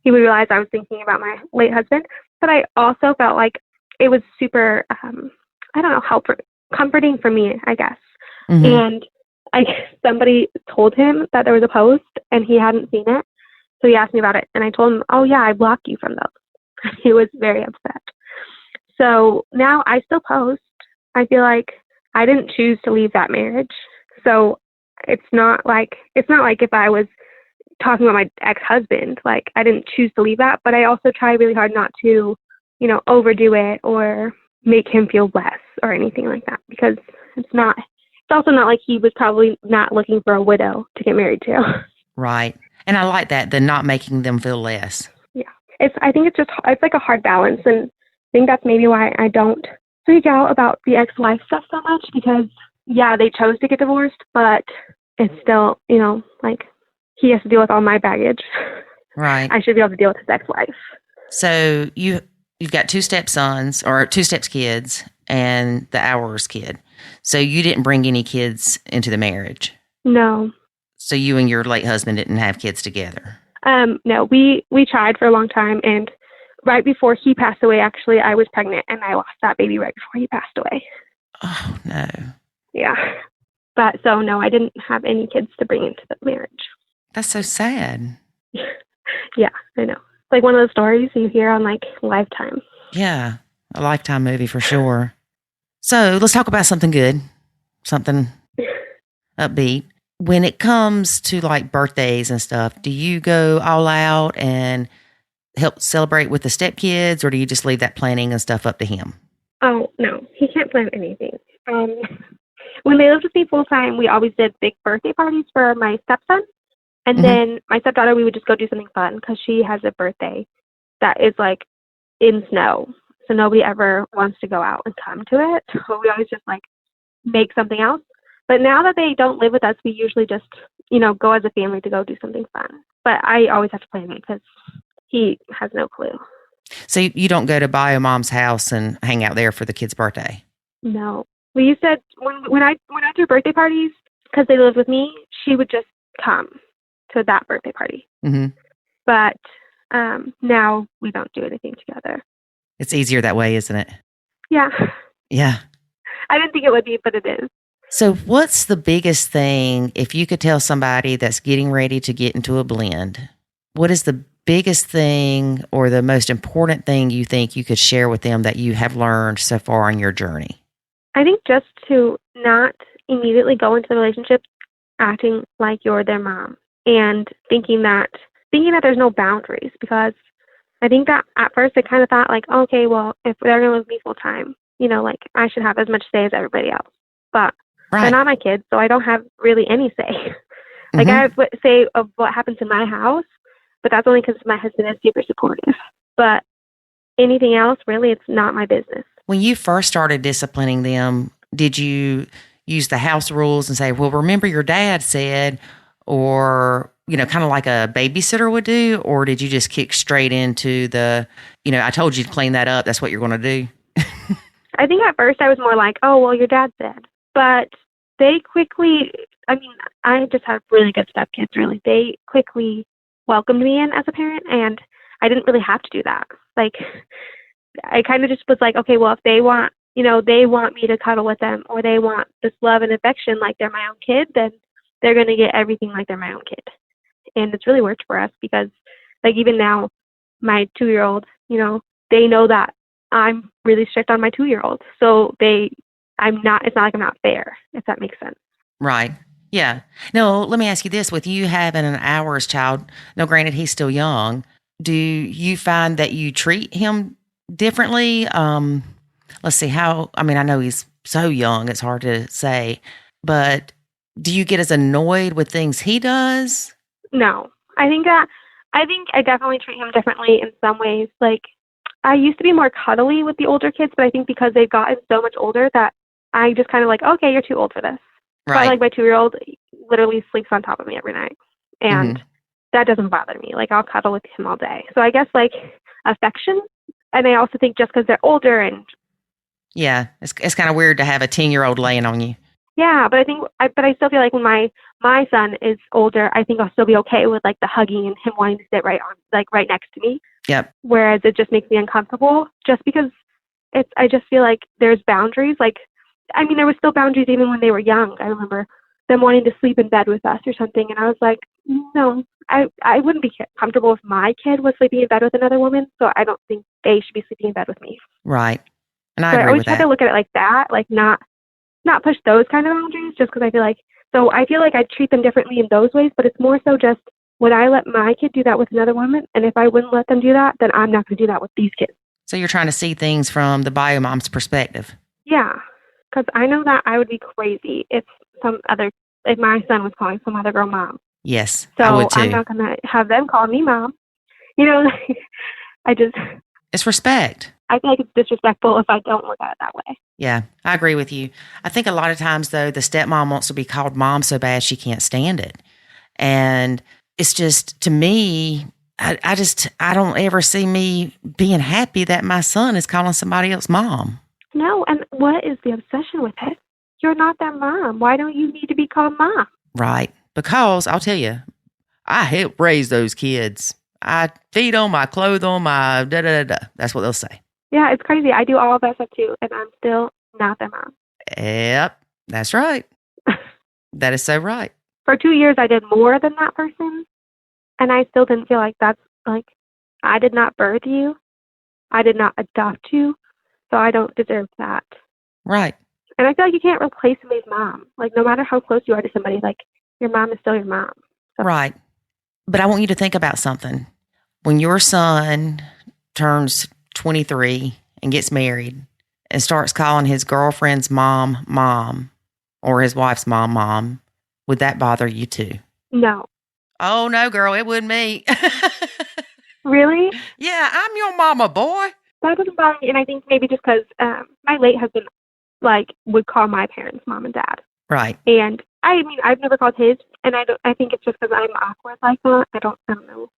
he would realize I was thinking about my late husband. But I also felt like it was super, comforting for me, I guess. And somebody told him that there was a post and he hadn't seen it. So he asked me about it. And I told him, oh, yeah, I blocked you from those. He was very upset. So now I still post. I feel like I didn't choose to leave that marriage. So it's not like if I was talking about my ex-husband, like I didn't choose to leave that, but I also try really hard not to, overdo it or make him feel less or anything like that, because it's also not like he was probably not looking for a widow to get married to. Right. And I like that, the not making them feel less. Yeah. I think it's like a hard balance. And I think that's maybe why I don't freak out about the ex-wife stuff so much, because yeah, they chose to get divorced, but it's still, like he has to deal with all my baggage. Right. I should be able to deal with his ex-wife. So you've got two stepsons or two steps-kids and the Hours kid. So you didn't bring any kids into the marriage? No. So you and your late husband didn't have kids together? No, we tried for a long time, and right before he passed away, actually, I was pregnant, and I lost that baby right before he passed away. Oh, no. Yeah. But so, no, I didn't have any kids to bring into the marriage. That's so sad. Yeah, I know. It's like one of those stories you hear on, like, Lifetime. Yeah, a Lifetime movie for sure. So let's talk about something good, something upbeat. When it comes to, like, birthdays and stuff, do you go all out and help celebrate with the stepkids, or do you just leave that planning and stuff up to him? Oh, no, he can't plan anything. When they lived with me full time, we always did big birthday parties for my stepson. And then my stepdaughter, we would just go do something fun because she has a birthday that is like in snow. So nobody ever wants to go out and come to it. So we always just like make something else. But now that they don't live with us, we usually just, go as a family to go do something fun. But I always have to plan it because he has no clue. So you don't go to Bio Mom's house and hang out there for the kid's birthday? No. We used to, when I threw birthday parties, because they lived with me, she would just come to that birthday party. But now we don't do anything together. It's easier that way, isn't it? Yeah. Yeah. I didn't think it would be, but it is. So what's the biggest thing, if you could tell somebody that's getting ready to get into a blend, what is the biggest thing or the most important thing you think you could share with them that you have learned so far on your journey? I think just to not immediately go into the relationship acting like you're their mom and thinking that there's no boundaries, because I think that at first I kind of thought like, okay, well, if they're going to live with me full time, like I should have as much say as everybody else. But they're not my kids, so I don't have really any say. Like I have say of what happens in my house, but that's only because my husband is super supportive. But anything else, really, it's not my business. When you first started disciplining them, did you use the house rules and say, well, remember your dad said, or, kind of like a babysitter would do? Or did you just kick straight into the, I told you to clean that up, that's what you're going to do? I think at first I was more like, oh, well, your dad said. But they quickly, I just have really good stepkids, really. They quickly welcomed me in as a parent, and I didn't really have to do that. Like, I kind of just was like, okay, well, if they want, they want me to cuddle with them, or they want this love and affection like they're my own kid, then they're going to get everything like they're my own kid. And it's really worked for us because, like, even now, my 2-year-old, they know that I'm really strict on my 2-year-old. So it's not like I'm not fair, if that makes sense. Right. Yeah. No, let me ask you this. With you having an Hours child, now granted, he's still young, do you find that you treat him differently? Let's see I know he's so young, it's hard to say, but do you get as annoyed with things he does? No, I think that I think I definitely treat him differently in some ways. Like, I used to be more cuddly with the older kids, but I think because they've gotten so much older that I just kind of like, okay, you're too old for this. Right. But like my 2-year-old literally sleeps on top of me every night. And that doesn't bother me. Like, I'll cuddle with him all day. So I guess like affection. And I also think just because they're older and. Yeah. It's kind of weird to have a 10-year-old laying on you. Yeah. But I still feel like when my son is older, I think I'll still be okay with like the hugging and him wanting to sit right next to me. Yep. Whereas it just makes me uncomfortable just because I just feel like there's boundaries. Like, I mean, there were still boundaries even when they were young. I remember them wanting to sleep in bed with us or something. And I was like, no, I wouldn't be comfortable if my kid was sleeping in bed with another woman. So I don't think they should be sleeping in bed with me. Right. And I agree agree with that. I always try to look at it like that, like not push those kind of boundaries just because I feel like I treat them differently in those ways, but it's more so just when I let my kid do that with another woman, and if I wouldn't let them do that, then I'm not going to do that with these kids. So you're trying to see things from the bio mom's perspective. Yeah, because I know that I would be crazy if my son was calling some other girl mom. Yes, so I would too. I'm not going to have them call me mom. It's respect. I feel like it's disrespectful if I don't look at it that way. Yeah, I agree with you. I think a lot of times, though, the stepmom wants to be called mom so bad she can't stand it. And it's just, to me, I don't ever see me being happy that my son is calling somebody else mom. No, and what is the obsession with it? You're not their mom. Why don't you need to be called mom? Right. Because I'll tell you, I help raise those kids. I feed them, I clothe them, I da-da-da-da. That's what they'll say. Yeah, it's crazy. I do all of that stuff too, and I'm still not their mom. Yep, that's right. That is so right. For 2 years, I did more than that person, and I still didn't feel like that's like, I did not birth you. I did not adopt you, so I don't deserve that. Right. And I feel like you can't replace somebody's mom. Like, no matter how close you are to somebody, like, your mom is still your mom. So. Right. But I want you to think about something. When your son turns 23 and gets married and starts calling his girlfriend's mom, or his wife's mom, would that bother you too? No. Oh, no, girl, it wouldn't me. Really? Yeah, I'm your mama, boy. That doesn't bother me, and I think maybe just because my late husband, would call my parents mom and dad. Right. And I mean, I've never called his, and I think it's just because I'm awkward like that. I don't know.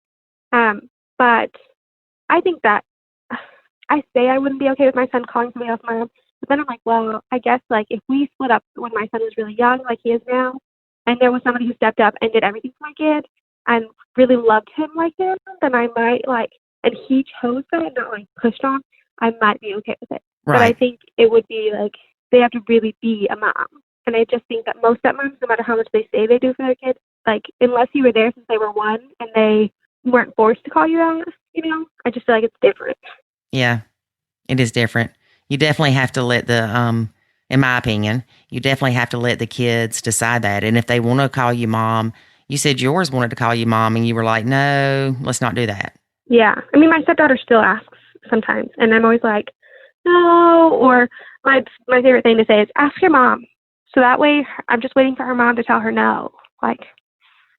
But I think that I say I wouldn't be okay with my son calling somebody else mom, but then I'm like, well, I guess if we split up when my son was really young, like he is now, and there was somebody who stepped up and did everything for my kid and really loved him like him, then I might and he chose that, not pushed on, I might be okay with it. Right. But I think it would be they have to really be a mom. And I just think that most stepmoms, no matter how much they say they do for their kids, unless you were there since they were one and they weren't forced to call you that, I just feel like it's different. Yeah, it is different. You definitely have to let in my opinion, you definitely have to let the kids decide that. And if they want to call you mom, you said yours wanted to call you mom and you were like, no, let's not do that. Yeah. I mean, my stepdaughter still asks sometimes. And I'm always like, no. Or my favorite thing to say is ask your mom. So that way I'm just waiting for her mom to tell her no.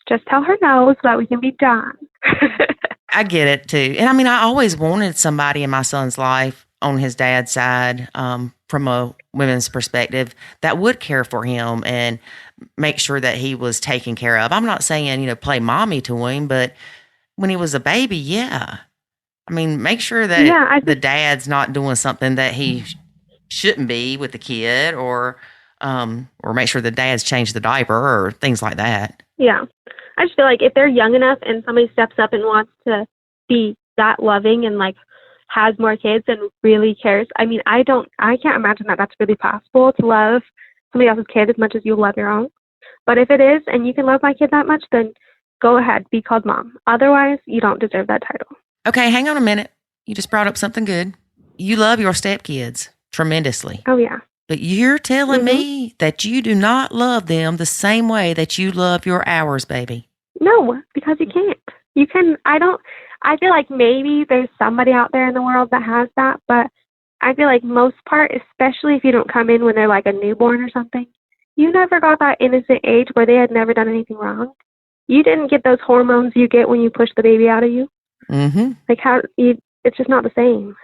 Just tell her no so that we can be done. I get it too. And I mean, I always wanted somebody in my son's life on his dad's side, from a women's perspective, that would care for him and make sure that he was taken care of. I'm not saying, play mommy to him, but when he was a baby, yeah. I mean, make sure that the dad's not doing something that he shouldn't be with the kid, or make sure the dad's changed the diaper or things like that. Yeah. I just feel like if they're young enough and somebody steps up and wants to be that loving and has more kids and really cares. I mean, I can't imagine that that's really possible to love somebody else's kid as much as you love your own. But if it is, and you can love my kid that much, then go ahead, be called mom. Otherwise, you don't deserve that title. Okay, hang on a minute. You just brought up something good. You love your stepkids tremendously. Oh, yeah. But you're telling me that you do not love them the same way that you love your ours, baby. No, because you can't. I feel like maybe there's somebody out there in the world that has that, but I feel like most part, especially if you don't come in when they're a newborn or something, you never got that innocent age where they had never done anything wrong. you didn't get those hormones you get when you push the baby out of you. Mm-hmm. Like it's just not the same.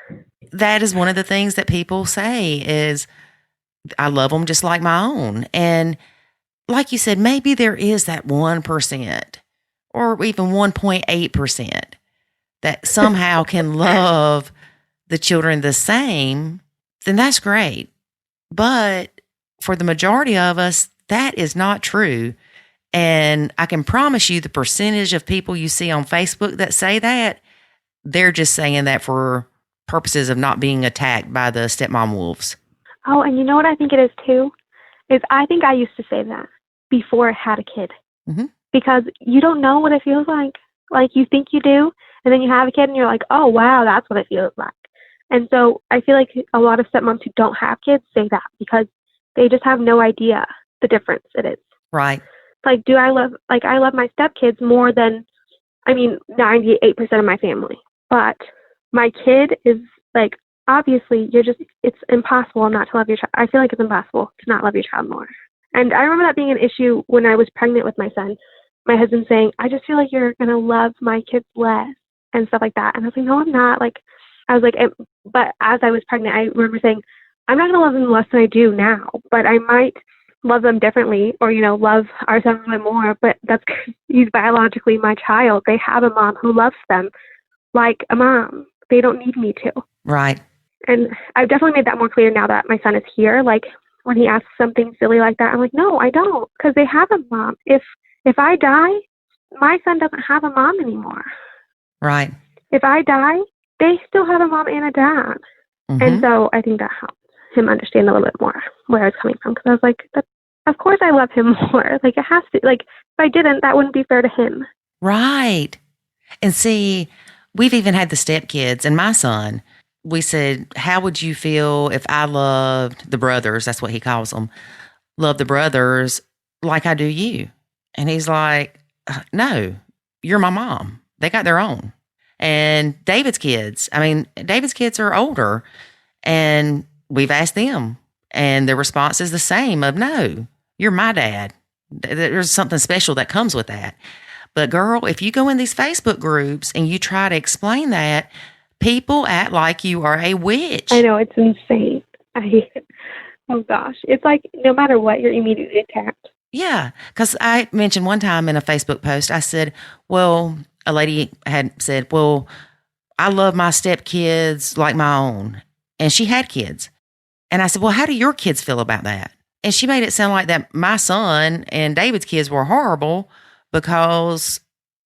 That is one of the things that people say is, I love them just like my own. And like you said, maybe there is that 1% or even 1.8% that somehow can love the children the same, then that's great. But for the majority of us, that is not true. And I can promise you the percentage of people you see on Facebook that say that, they're just saying that for purposes of not being attacked by the stepmom wolves. Oh, and you know what I think it is too? Is I think I used to say that before I had a kid. Mm-hmm. Because you don't know what it feels like. Like you think you do, and then you have a kid and you're like, oh, wow, that's what it feels like. And so I feel like a lot of stepmoms who don't have kids say that because they just have no idea the difference it is. Right. Like, I love my stepkids more than, 98% of my family. But my kid is like, obviously, it's impossible not to love your child. I feel like it's impossible to not love your child more. And I remember that being an issue when I was pregnant with my son. My husband saying, I just feel like you're going to love my kids less and stuff like that. And I was like, no, I'm not. Like, I was like, but as I was pregnant, I remember saying, I'm not going to love them less than I do now, but I might love them differently or, love our son a little bit more. But that's because he's biologically my child. They have a mom who loves them like a mom. They don't need me to. Right. And I've definitely made that more clear now that my son is here. Like, when he asks something silly like that, I'm like, no, I don't, because they have a mom. If I die, my son doesn't have a mom anymore. Right. If I die, they still have a mom and a dad. Mm-hmm. And so I think that helped him understand a little bit more where I was coming from. Because I was like, of course I love him more. Like, it has to. Like, if I didn't, that wouldn't be fair to him. Right. And see, we've even had the stepkids and my son. We said, how would you feel if I loved the brothers? That's what he calls them. Love the brothers like I do you. And he's like, no, you're my mom. They got their own. And David's kids are older, and we've asked them, and the response is the same of, no, you're my dad. There's something special that comes with that. But girl, if you go in these Facebook groups and you try to explain that, people act like you are a witch. I know, it's insane. Oh gosh. It's like no matter what, you're immediately attacked. Yeah, because I mentioned one time in a Facebook post, I said, well, a lady had said, well, I love my stepkids like my own. And she had kids. And I said, well, how do your kids feel about that? And she made it sound like that my son and David's kids were horrible because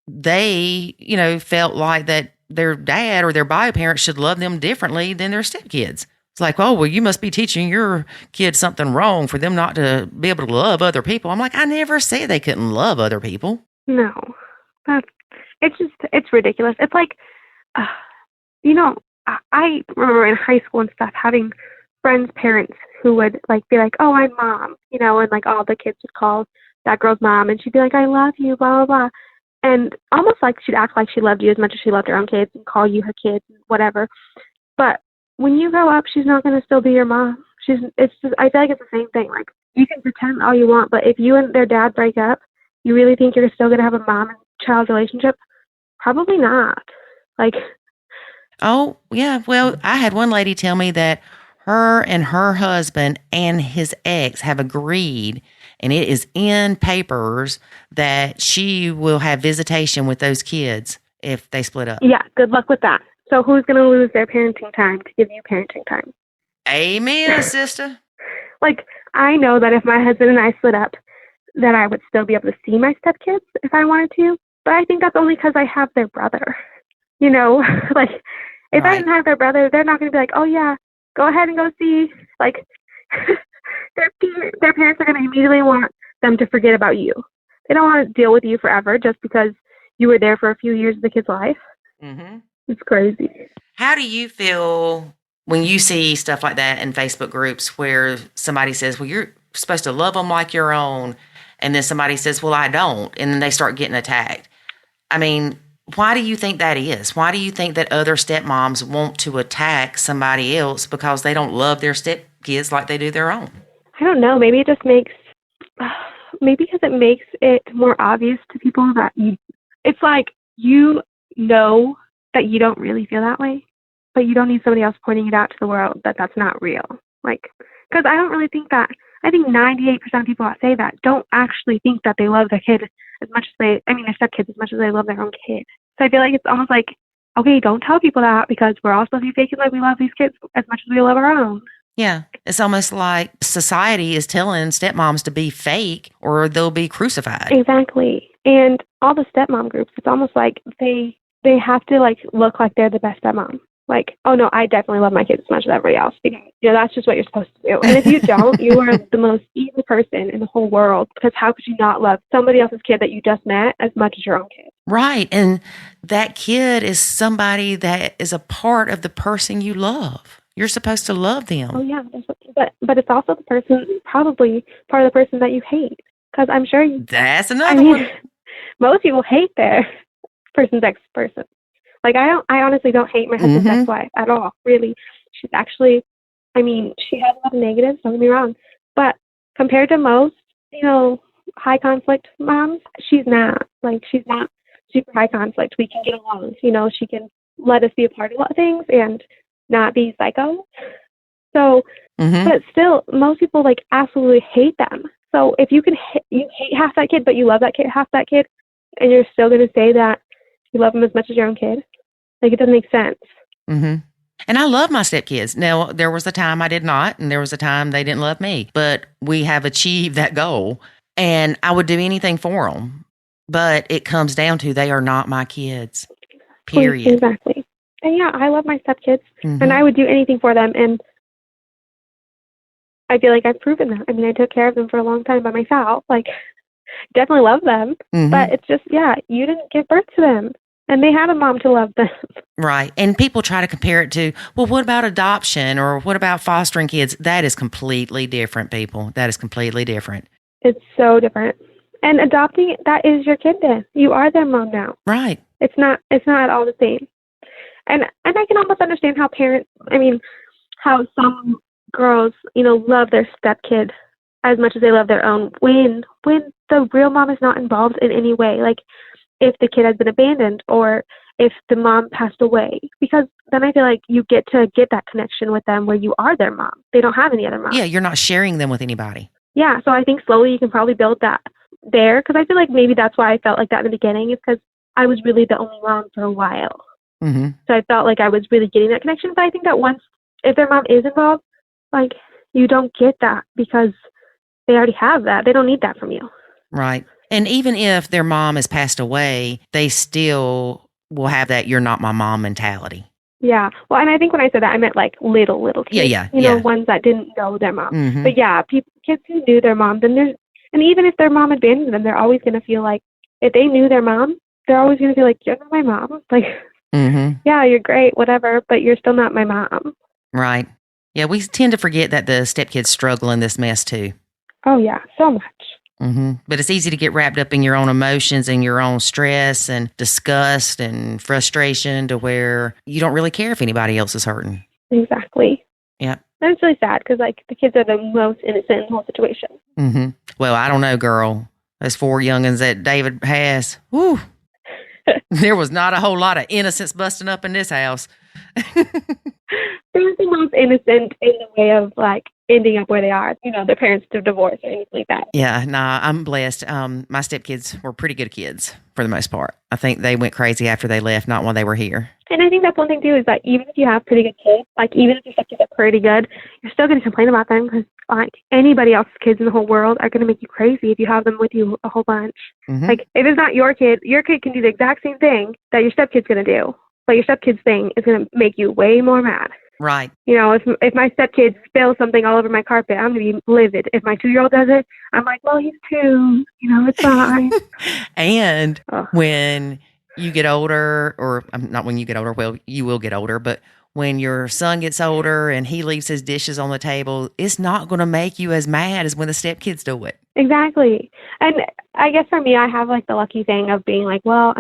they, felt like that their dad or their bio parents should love them differently than their stepkids. It's like, oh, well, you must be teaching your kids something wrong for them not to be able to love other people. I'm like, I never said they couldn't love other people. No, it's ridiculous. It's like, I remember in high school and stuff having friends' parents who would be like, oh, I'm mom, and like all the kids would call that girl's mom and she'd be like, I love you, blah, blah, blah. And almost like she'd act like she loved you as much as she loved her own kids and call you her kids and whatever. But when you grow up, she's not going to still be your mom. I feel like it's the same thing. Like, you can pretend all you want, but if you and their dad break up, you really think you're still going to have a mom and child relationship? Probably not. Oh, yeah. Well, I had one lady tell me that her and her husband and his ex have agreed, and it is in papers, that she will have visitation with those kids if they split up. Yeah, good luck with that. So who's going to lose their parenting time to give you parenting time? Amen, sister. I know that if my husband and I split up, that I would still be able to see my stepkids if I wanted to. But I think that's only because I have their brother. If right. I didn't have their brother, they're not going to be like, oh, yeah, go ahead and go see. Their parents are going to immediately want them to forget about you. They don't want to deal with you forever just because you were there for a few years of the kid's life. Mm-hmm. It's crazy. How do you feel when you see stuff like that in Facebook groups where somebody says, well, you're supposed to love them like your own, and then somebody says, well, I don't, and then they start getting attacked? I mean, why do you think that is? Why do you think that other stepmoms want to attack somebody else because they don't love their stepkids like they do their own? I don't know. Maybe it just makes maybe because it makes it more obvious to people that it's like you know that you don't really feel that way, but you don't need somebody else pointing it out to the world that that's not real. Like, because I don't really think that, I think 98% of people that say that don't actually think that they love their kid as much as their stepkids as much as they love their own kid. So I feel like it's almost like, okay, don't tell people that because we're all supposed to be faking like we love these kids as much as we love our own. Yeah. It's almost like society is telling stepmoms to be fake or they'll be crucified. Exactly. And all the stepmom groups, it's almost like they have to like look like they're the best stepmom. Like, oh no, I definitely love my kids as much as everybody else because that's just what you're supposed to do. And if you don't, you are the most evil person in the whole world because how could you not love somebody else's kid that you just met as much as your own kid? Right. And that kid is somebody that is a part of the person you love. You're supposed to love them. Oh yeah, but it's also the person, probably part of the person that you hate. Because I'm sure that's another one. Most people hate their person's ex-person. Like I honestly don't hate my husband's ex-wife at all. Really, she's actually, she has a lot of negatives. Don't get me wrong, but compared to most, high conflict moms, she's not super high conflict. We can get along. She can let us be a part of a lot of things and not be psycho. So, but still, most people like absolutely hate them. So if you you hate half that kid, but you love that kid, half that kid, and you're still going to say that you love them as much as your own kid, like it doesn't make sense. And I love my stepkids. Now, there was a time I did not, and there was a time they didn't love me, but we have achieved that goal, and I would do anything for them. But it comes down to they are not my kids, period. Exactly. And yeah, I love my stepkids, and I would do anything for them, and I feel like I've proven that. I took care of them for a long time by myself. Like, definitely love them, but it's just, you didn't give birth to them, and they had a mom to love them. Right. And people try to compare it to, well, what about adoption or what about fostering kids? That is completely different, people. That is completely different. It's so different. And adopting, that is your kid then. You are their mom now. Right. It's not at all the same. And I can almost understand how how some girls, love their stepkid as much as they love their own when the real mom is not involved in any way. Like if the kid has been abandoned or if the mom passed away, because then I feel like you get that connection with them where you are their mom. They don't have any other mom. Yeah, you're not sharing them with anybody. Yeah, so I think slowly you can probably build that there because I feel like maybe that's why I felt like that in the beginning is because I was really the only mom for a while. So I felt like I was really getting that connection. But I think that if their mom is involved, like you don't get that because they already have that. They don't need that from you. Right. And even if their mom has passed away, they still will have that you're not my mom mentality. Yeah. Well, and I think when I said that, I meant like little kids. Yeah. Ones that didn't know their mom. But yeah, kids who knew their mom, and even if their mom abandoned them, they're always going to feel like if they knew their mom, they're always going to feel like, you're not my mom. Like, yeah, you're great, whatever, but you're still not my mom. Right. Yeah, we tend to forget that the stepkids struggle in this mess too. Oh, yeah, so much. But it's easy to get wrapped up in your own emotions and your own stress and disgust and frustration to where you don't really care if anybody else is hurting. Exactly. Yeah. And it's really sad because, like, the kids are the most innocent in the whole situation. Well, I don't know, girl. Those 4 youngins that David has, whew, there was not a whole lot of innocence busting up in this house. They're the most innocent in the way of, like, ending up where they are. Their parents to divorce or anything like that. Yeah, nah, I'm blessed. My stepkids were pretty good kids for the most part. I think they went crazy after they left, not when they were here. And I think that's one thing, too, is that even if you have pretty good kids, like, even if your stepkids are pretty good, you're still going to complain about them because, like, anybody else's kids in the whole world are going to make you crazy if you have them with you a whole bunch. Like, if it's not your kid can do the exact same thing that your stepkid's going to do. But your stepkid's thing is going to make you way more mad. Right. If my stepkid spills something all over my carpet, I'm going to be livid. If my 2-year-old does it, I'm like, well, he's 2. It's fine. And when you get older, or not when you get older, well, you will get older, but when your son gets older and he leaves his dishes on the table, it's not going to make you as mad as when the stepkids do it. Exactly. And I guess for me, I have like the lucky thing of being like, well,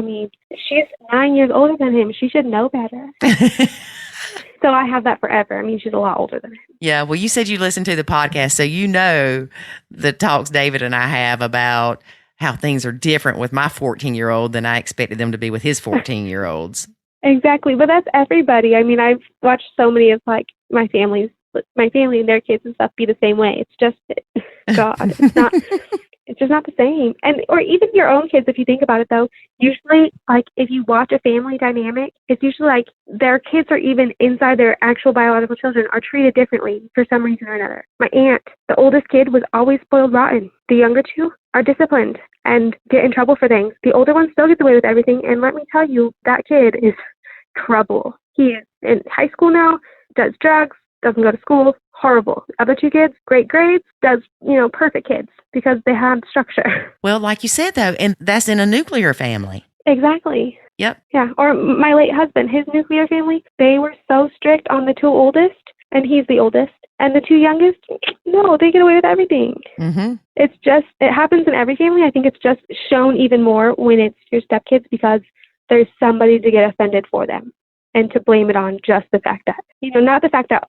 she's 9 years older than him. She should know better. So I have that forever. I mean, she's a lot older than him. Yeah. Well, you said you listened to the podcast, so you know the talks David and I have about how things are different with my 14-year-old than I expected them to be with his 14-year-olds. Exactly. But that's everybody. I mean, I've watched so many of like my family and their kids and stuff be the same way. It's just, God, it's just not the same. And, or even your own kids, if you think about it though, usually like if you watch a family dynamic, it's usually like their kids are even inside their actual biological children are treated differently for some reason or another. My aunt, the oldest kid, was always spoiled rotten. The younger two are disciplined and get in trouble for things. The older one still gets away with everything. And let me tell you, that kid is trouble. He is in high school now, does drugs, doesn't go to school, horrible. The other two kids, great grades, does, perfect kids because they have structure. Well, like you said, though, and that's in a nuclear family. Exactly. Yep. Yeah. Or my late husband, his nuclear family, they were so strict on the two oldest, and he's the oldest. And the two youngest, no, they get away with everything. Mm-hmm. It's just, it happens in every family. I think it's just shown even more when it's your stepkids because there's somebody to get offended for them and to blame it on just the fact that, not the fact that,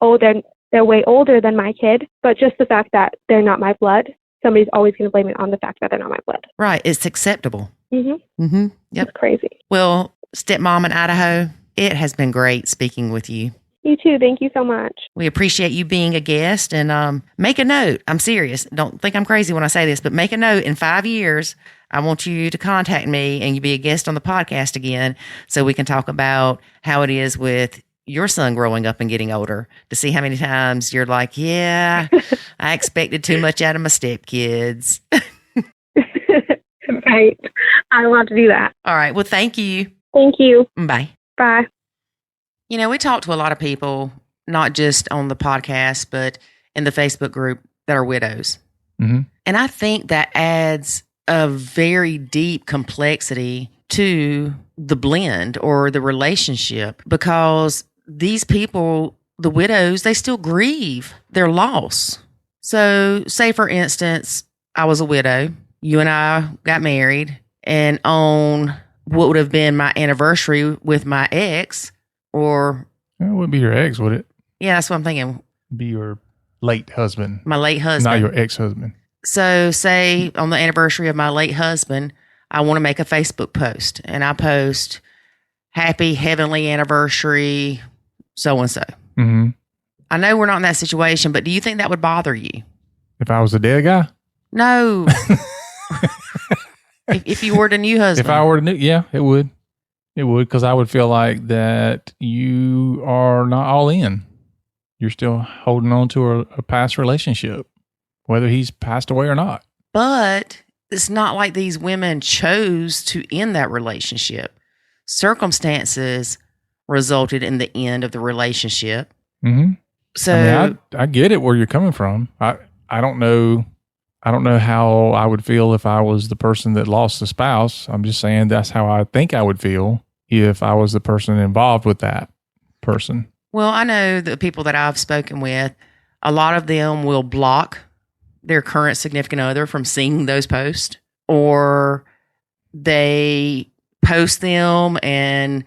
they're way older than my kid, but just the fact that they're not my blood. Somebody's always going to blame it on the fact that they're not my blood. Right. It's acceptable. Mm-hmm. Mm-hmm. Yep. It's crazy. Well, stepmom in Idaho, it has been great speaking with you. You too. Thank you so much. We appreciate you being a guest, and make a note. I'm serious. Don't think I'm crazy when I say this, but make a note. In 5 years, I want you to contact me and you be a guest on the podcast again so we can talk about how it is with your son growing up and getting older, to see how many times you're like, yeah, I expected too much out of my stepkids. Right. I want to do that. All right. Well, thank you. Thank you. Bye. Bye. We talk to a lot of people, not just on the podcast, but in the Facebook group that are widows. Mm-hmm. And I think that adds a very deep complexity to the blend or the relationship, because these people, the widows, they still grieve their loss. So say, for instance, I was a widow. You and I got married, and on what would have been my anniversary with my ex, or... It wouldn't be your ex, would it? Yeah, that's what I'm thinking. Be your late husband. My late husband. Not your ex-husband. So say on the anniversary of my late husband, I want to make a Facebook post, and I post, happy heavenly anniversary, so-and-so. Mm-hmm. I know we're not in that situation, but do you think that would bother you? If I was a dead guy? No. if you were the new husband. If I were the new, yeah, it would. It would, because I would feel like that you are not all in. You're still holding on to a past relationship, whether he's passed away or not. But it's not like these women chose to end that relationship. Circumstances resulted in the end of the relationship. Mm-hmm. So I get it where you're coming from. I don't know how I would feel if I was the person that lost the spouse. I'm just saying that's how I think I would feel if I was the person involved with that person. Well, I know the people that I've spoken with, a lot of them will block their current significant other from seeing those posts, or they post them and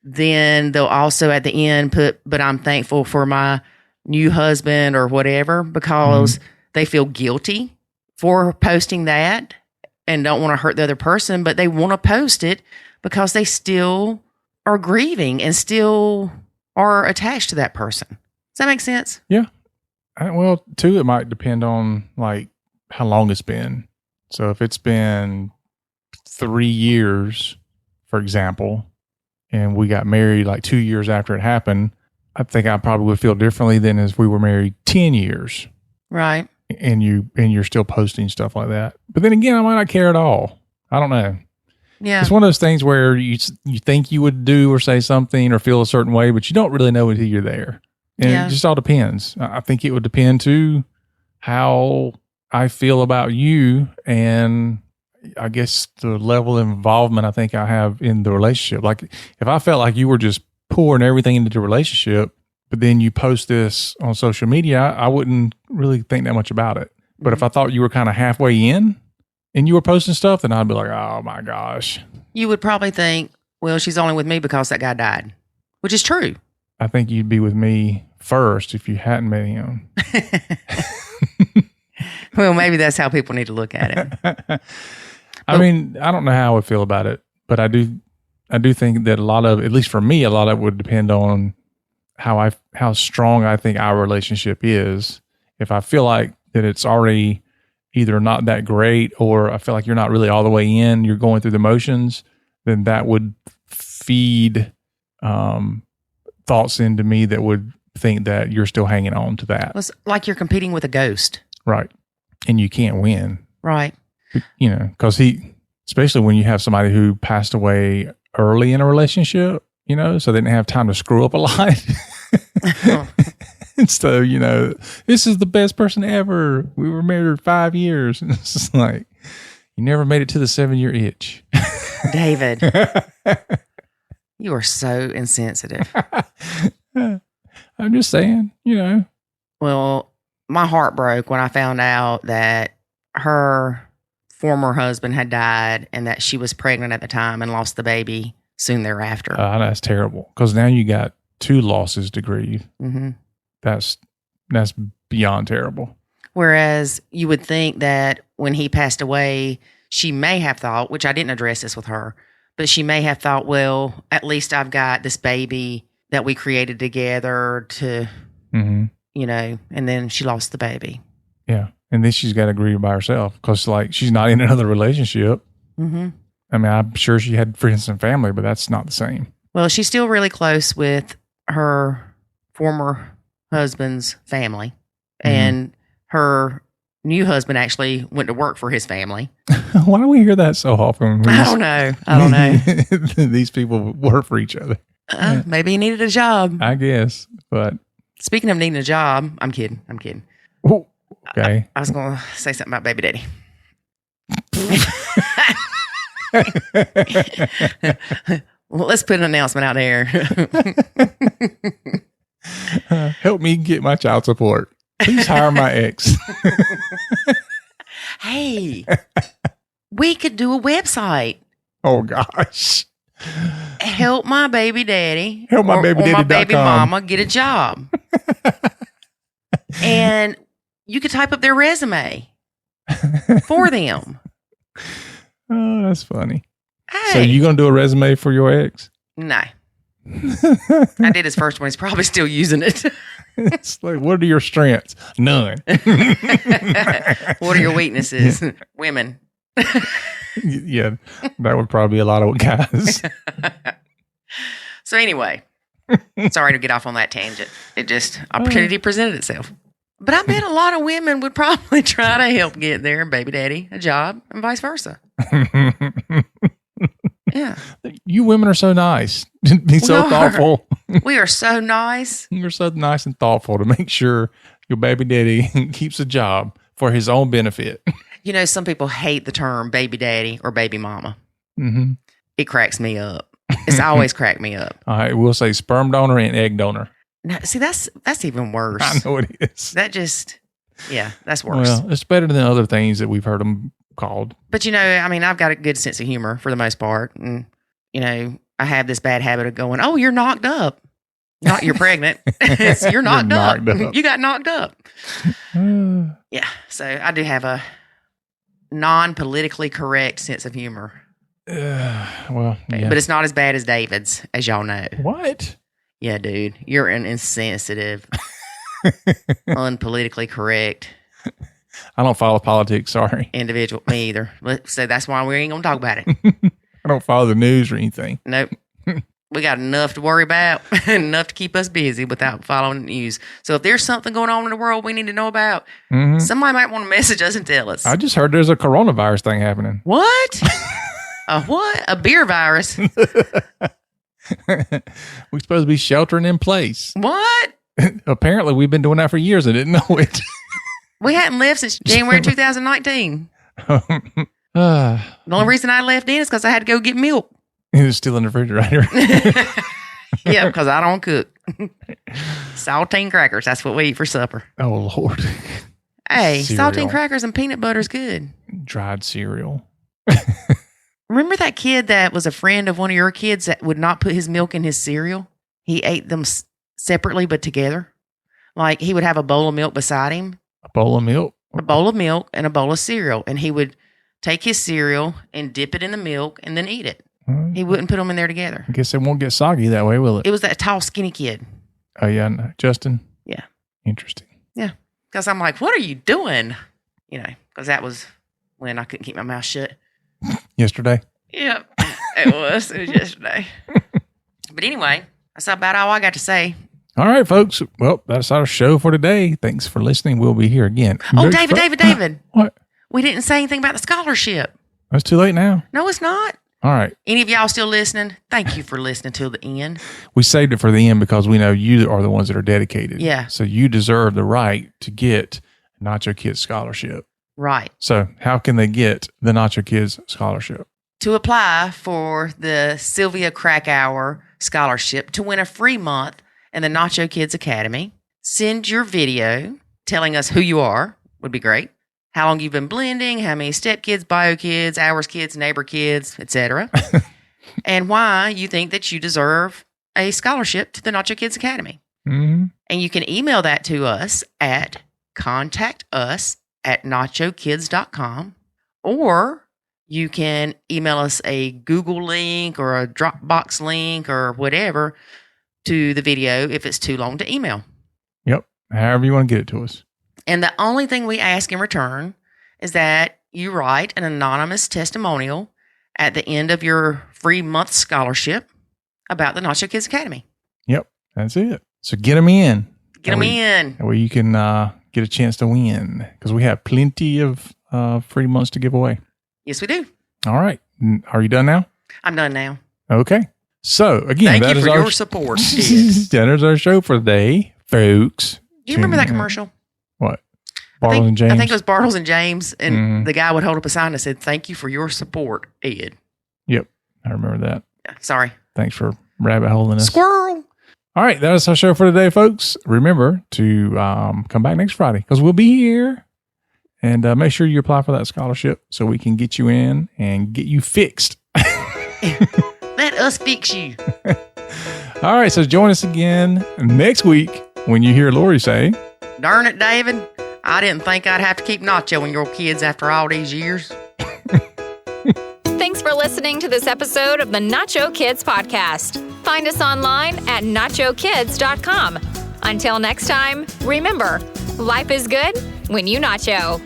then they'll also at the end put, but I'm thankful for my new husband or whatever, because they feel guilty for posting that and don't want to hurt the other person, but they want to post it because they still are grieving and still are attached to that person. Does that make sense? Yeah. Well, too, it might depend on like how long it's been. So if it's been 3 years, for example, and we got married like 2 years after it happened, I think I probably would feel differently than if we were married 10 years. Right. And you're still posting stuff like that. But then again, I might not care at all. I don't know. Yeah. It's one of those things where you think you would do or say something or feel a certain way, but you don't really know until you're there. And it just all depends. I think it would depend too how I feel about you, and I guess the level of involvement I think I have in the relationship. Like if I felt like you were just pouring everything into the relationship, but then you post this on social media, I wouldn't really think that much about it. But if I thought you were kind of halfway in and you were posting stuff, then I'd be like, oh my gosh. You would probably think, well, she's only with me because that guy died, which is true. I think you'd be with me first if you hadn't met him. Well, maybe that's how people need to look at it. I mean, I don't know how I would feel about it, but I do think that a lot of, at least for me, a lot of it would depend on how strong I think our relationship is. If I feel like that it's already either not that great, or I feel like you're not really all the way in, you're going through the motions, then that would feed thoughts into me that would think that you're still hanging on to that. It's like you're competing with a ghost. Right. And you can't win. Right. You know, because especially when you have somebody who passed away early in a relationship, you know, so they didn't have time to screw up a lot. And so, you know, this is the best person ever. We were married 5 years. And it's just like, you never made it to the 7-year itch. David, you are so insensitive. I'm just saying, you know. Well, my heart broke when I found out that her former husband had died and that she was pregnant at the time and lost the baby soon thereafter. That's terrible, because now you got 2 losses to grieve. Mm-hmm. That's beyond terrible. Whereas you would think that when he passed away, she may have thought, which I didn't address this with her, but she may have thought, well, at least I've got this baby that we created together to, you know, and then she lost the baby. Yeah. And then she's got to grieve by herself, because like she's not in another relationship. Mm-hmm. I mean, I'm sure she had friends and family, but that's not the same. Well, she's still really close with her former husband's family, and her new husband actually went to work for his family. Why do we hear that so often? I don't know. These people work for each other. Maybe he needed a job. I guess. But speaking of needing a job, I'm kidding. Ooh, okay. I was going to say something about baby daddy. Well, let's put an announcement out there. Help me get my child support. Please hire my ex. Hey, we could do a website. Oh, gosh. Help my baby daddy. Help my baby daddy. Or my baby mama get a job. And you could type up their resume for them. Oh, that's funny. Hey. So you going to do a resume for your ex? No. I did his first one. He's probably still using it. It's like, what are your strengths? None. What are your weaknesses? Women. Yeah, that would probably be a lot of guys. So anyway, sorry to get off on that tangent. It just, opportunity presented itself. But I bet a lot of women would probably try to help get their baby daddy a job and vice versa. Yeah. You women are so nice. Be so thoughtful. We are so nice. You're so nice and thoughtful to make sure your baby daddy keeps a job for his own benefit. You know, some people hate the term baby daddy or baby mama. Mm-hmm. It cracks me up. It's always cracked me up. All right, we'll say sperm donor and egg donor. Now, see, that's even worse. I know it is. That just, yeah, that's worse. Well, it's better than other things that we've heard them called. But, you know, I mean, I've got a good sense of humor for the most part. And, you know, I have this bad habit of going, oh, you're knocked up. Not you're pregnant. You're knocked up. You got knocked up. Yeah. So I do have a non-politically correct sense of humor. Well, yeah. But it's not as bad as David's, as y'all know. What? Yeah, dude. You're an insensitive, unpolitically correct. I don't follow politics, sorry. Individual. Me either. So that's why we ain't going to talk about it. I don't follow the news or anything. Nope. We got enough to worry about, enough to keep us busy without following the news. So if there's something going on in the world we need to know about, somebody might want to message us and tell us. I just heard there's a coronavirus thing happening. What? A what? A beer virus? We're supposed to be sheltering in place. What? Apparently, we've been doing that for years and didn't know it. We hadn't left since January 2019. The only reason I left in is because I had to go get milk. It was still in the refrigerator. Yeah, because I don't cook. Saltine crackers. That's what we eat for supper. Oh, Lord. Hey, Cereal. saltine crackers and peanut butter is good. Dried cereal. Remember that kid that was a friend of one of your kids that would not put his milk in his cereal? He ate them separately but together. Like he would have a bowl of milk beside him. A bowl of milk? A bowl of milk and a bowl of cereal. And he would take his cereal and dip it in the milk and then eat it. He wouldn't put them in there together. I guess it won't get soggy that way, will it? It was that tall, skinny kid. Oh, yeah. Justin? Yeah. Interesting. Yeah. Because I'm like, what are you doing? You know, because that was when I couldn't keep my mouth shut. Yesterday? Yep. It was yesterday. But anyway, that's about all I got to say. All right, folks. Well, that's our show for today. Thanks for listening. We'll be here again. Oh, David. What? We didn't say anything about the scholarship. It's too late now. No, it's not. All right. Any of y'all still listening? Thank you for listening till the end. We saved it for the end because we know you are the ones that are dedicated. Yeah. So you deserve the right to get Nacho Kids Scholarship. Right. So how can they get the Nacho Kids Scholarship? To apply for the Sylvia Krakauer Scholarship to win a free month in the Nacho Kids Academy, send your video telling us who you are, would be great. How long you've been blending, how many stepkids, bio kids, hours kids, neighbor kids, etc. And why you think that you deserve a scholarship to the Nacho Kids Academy. Mm-hmm. And you can email that to us at contactus@nachokids.com, or you can email us a Google link or a Dropbox link or whatever to the video if it's too long to email. Yep. However you want to get it to us. And the only thing we ask in return is that you write an anonymous testimonial at the end of your free month scholarship about the Nacho Kids Academy. Yep. That's it. So get them in. Get them in. That way you can get a chance to win because we have plenty of free months to give away. Yes, we do. All right. Are you done now? I'm done now. Okay. So again, thank you for your support. That is our show for the day, folks. You remember that commercial? What? Bartles and James? I think it was Bartles and James, and the guy would hold up a sign that said, "Thank you for your support, Ed." Yep. I remember that. Yeah, sorry. Thanks for rabbit holing us. Squirrel. All right. That is our show for today, folks. Remember to come back next Friday because we'll be here. And make sure you apply for that scholarship so we can get you in and get you fixed. Let us fix you. All right. So join us again next week when you hear Lori say, "Darn it, David. I didn't think I'd have to keep nachoing your kids after all these years." Thanks for listening to this episode of the Nacho Kids Podcast. Find us online at nachokids.com. Until next time, remember, life is good when you nacho.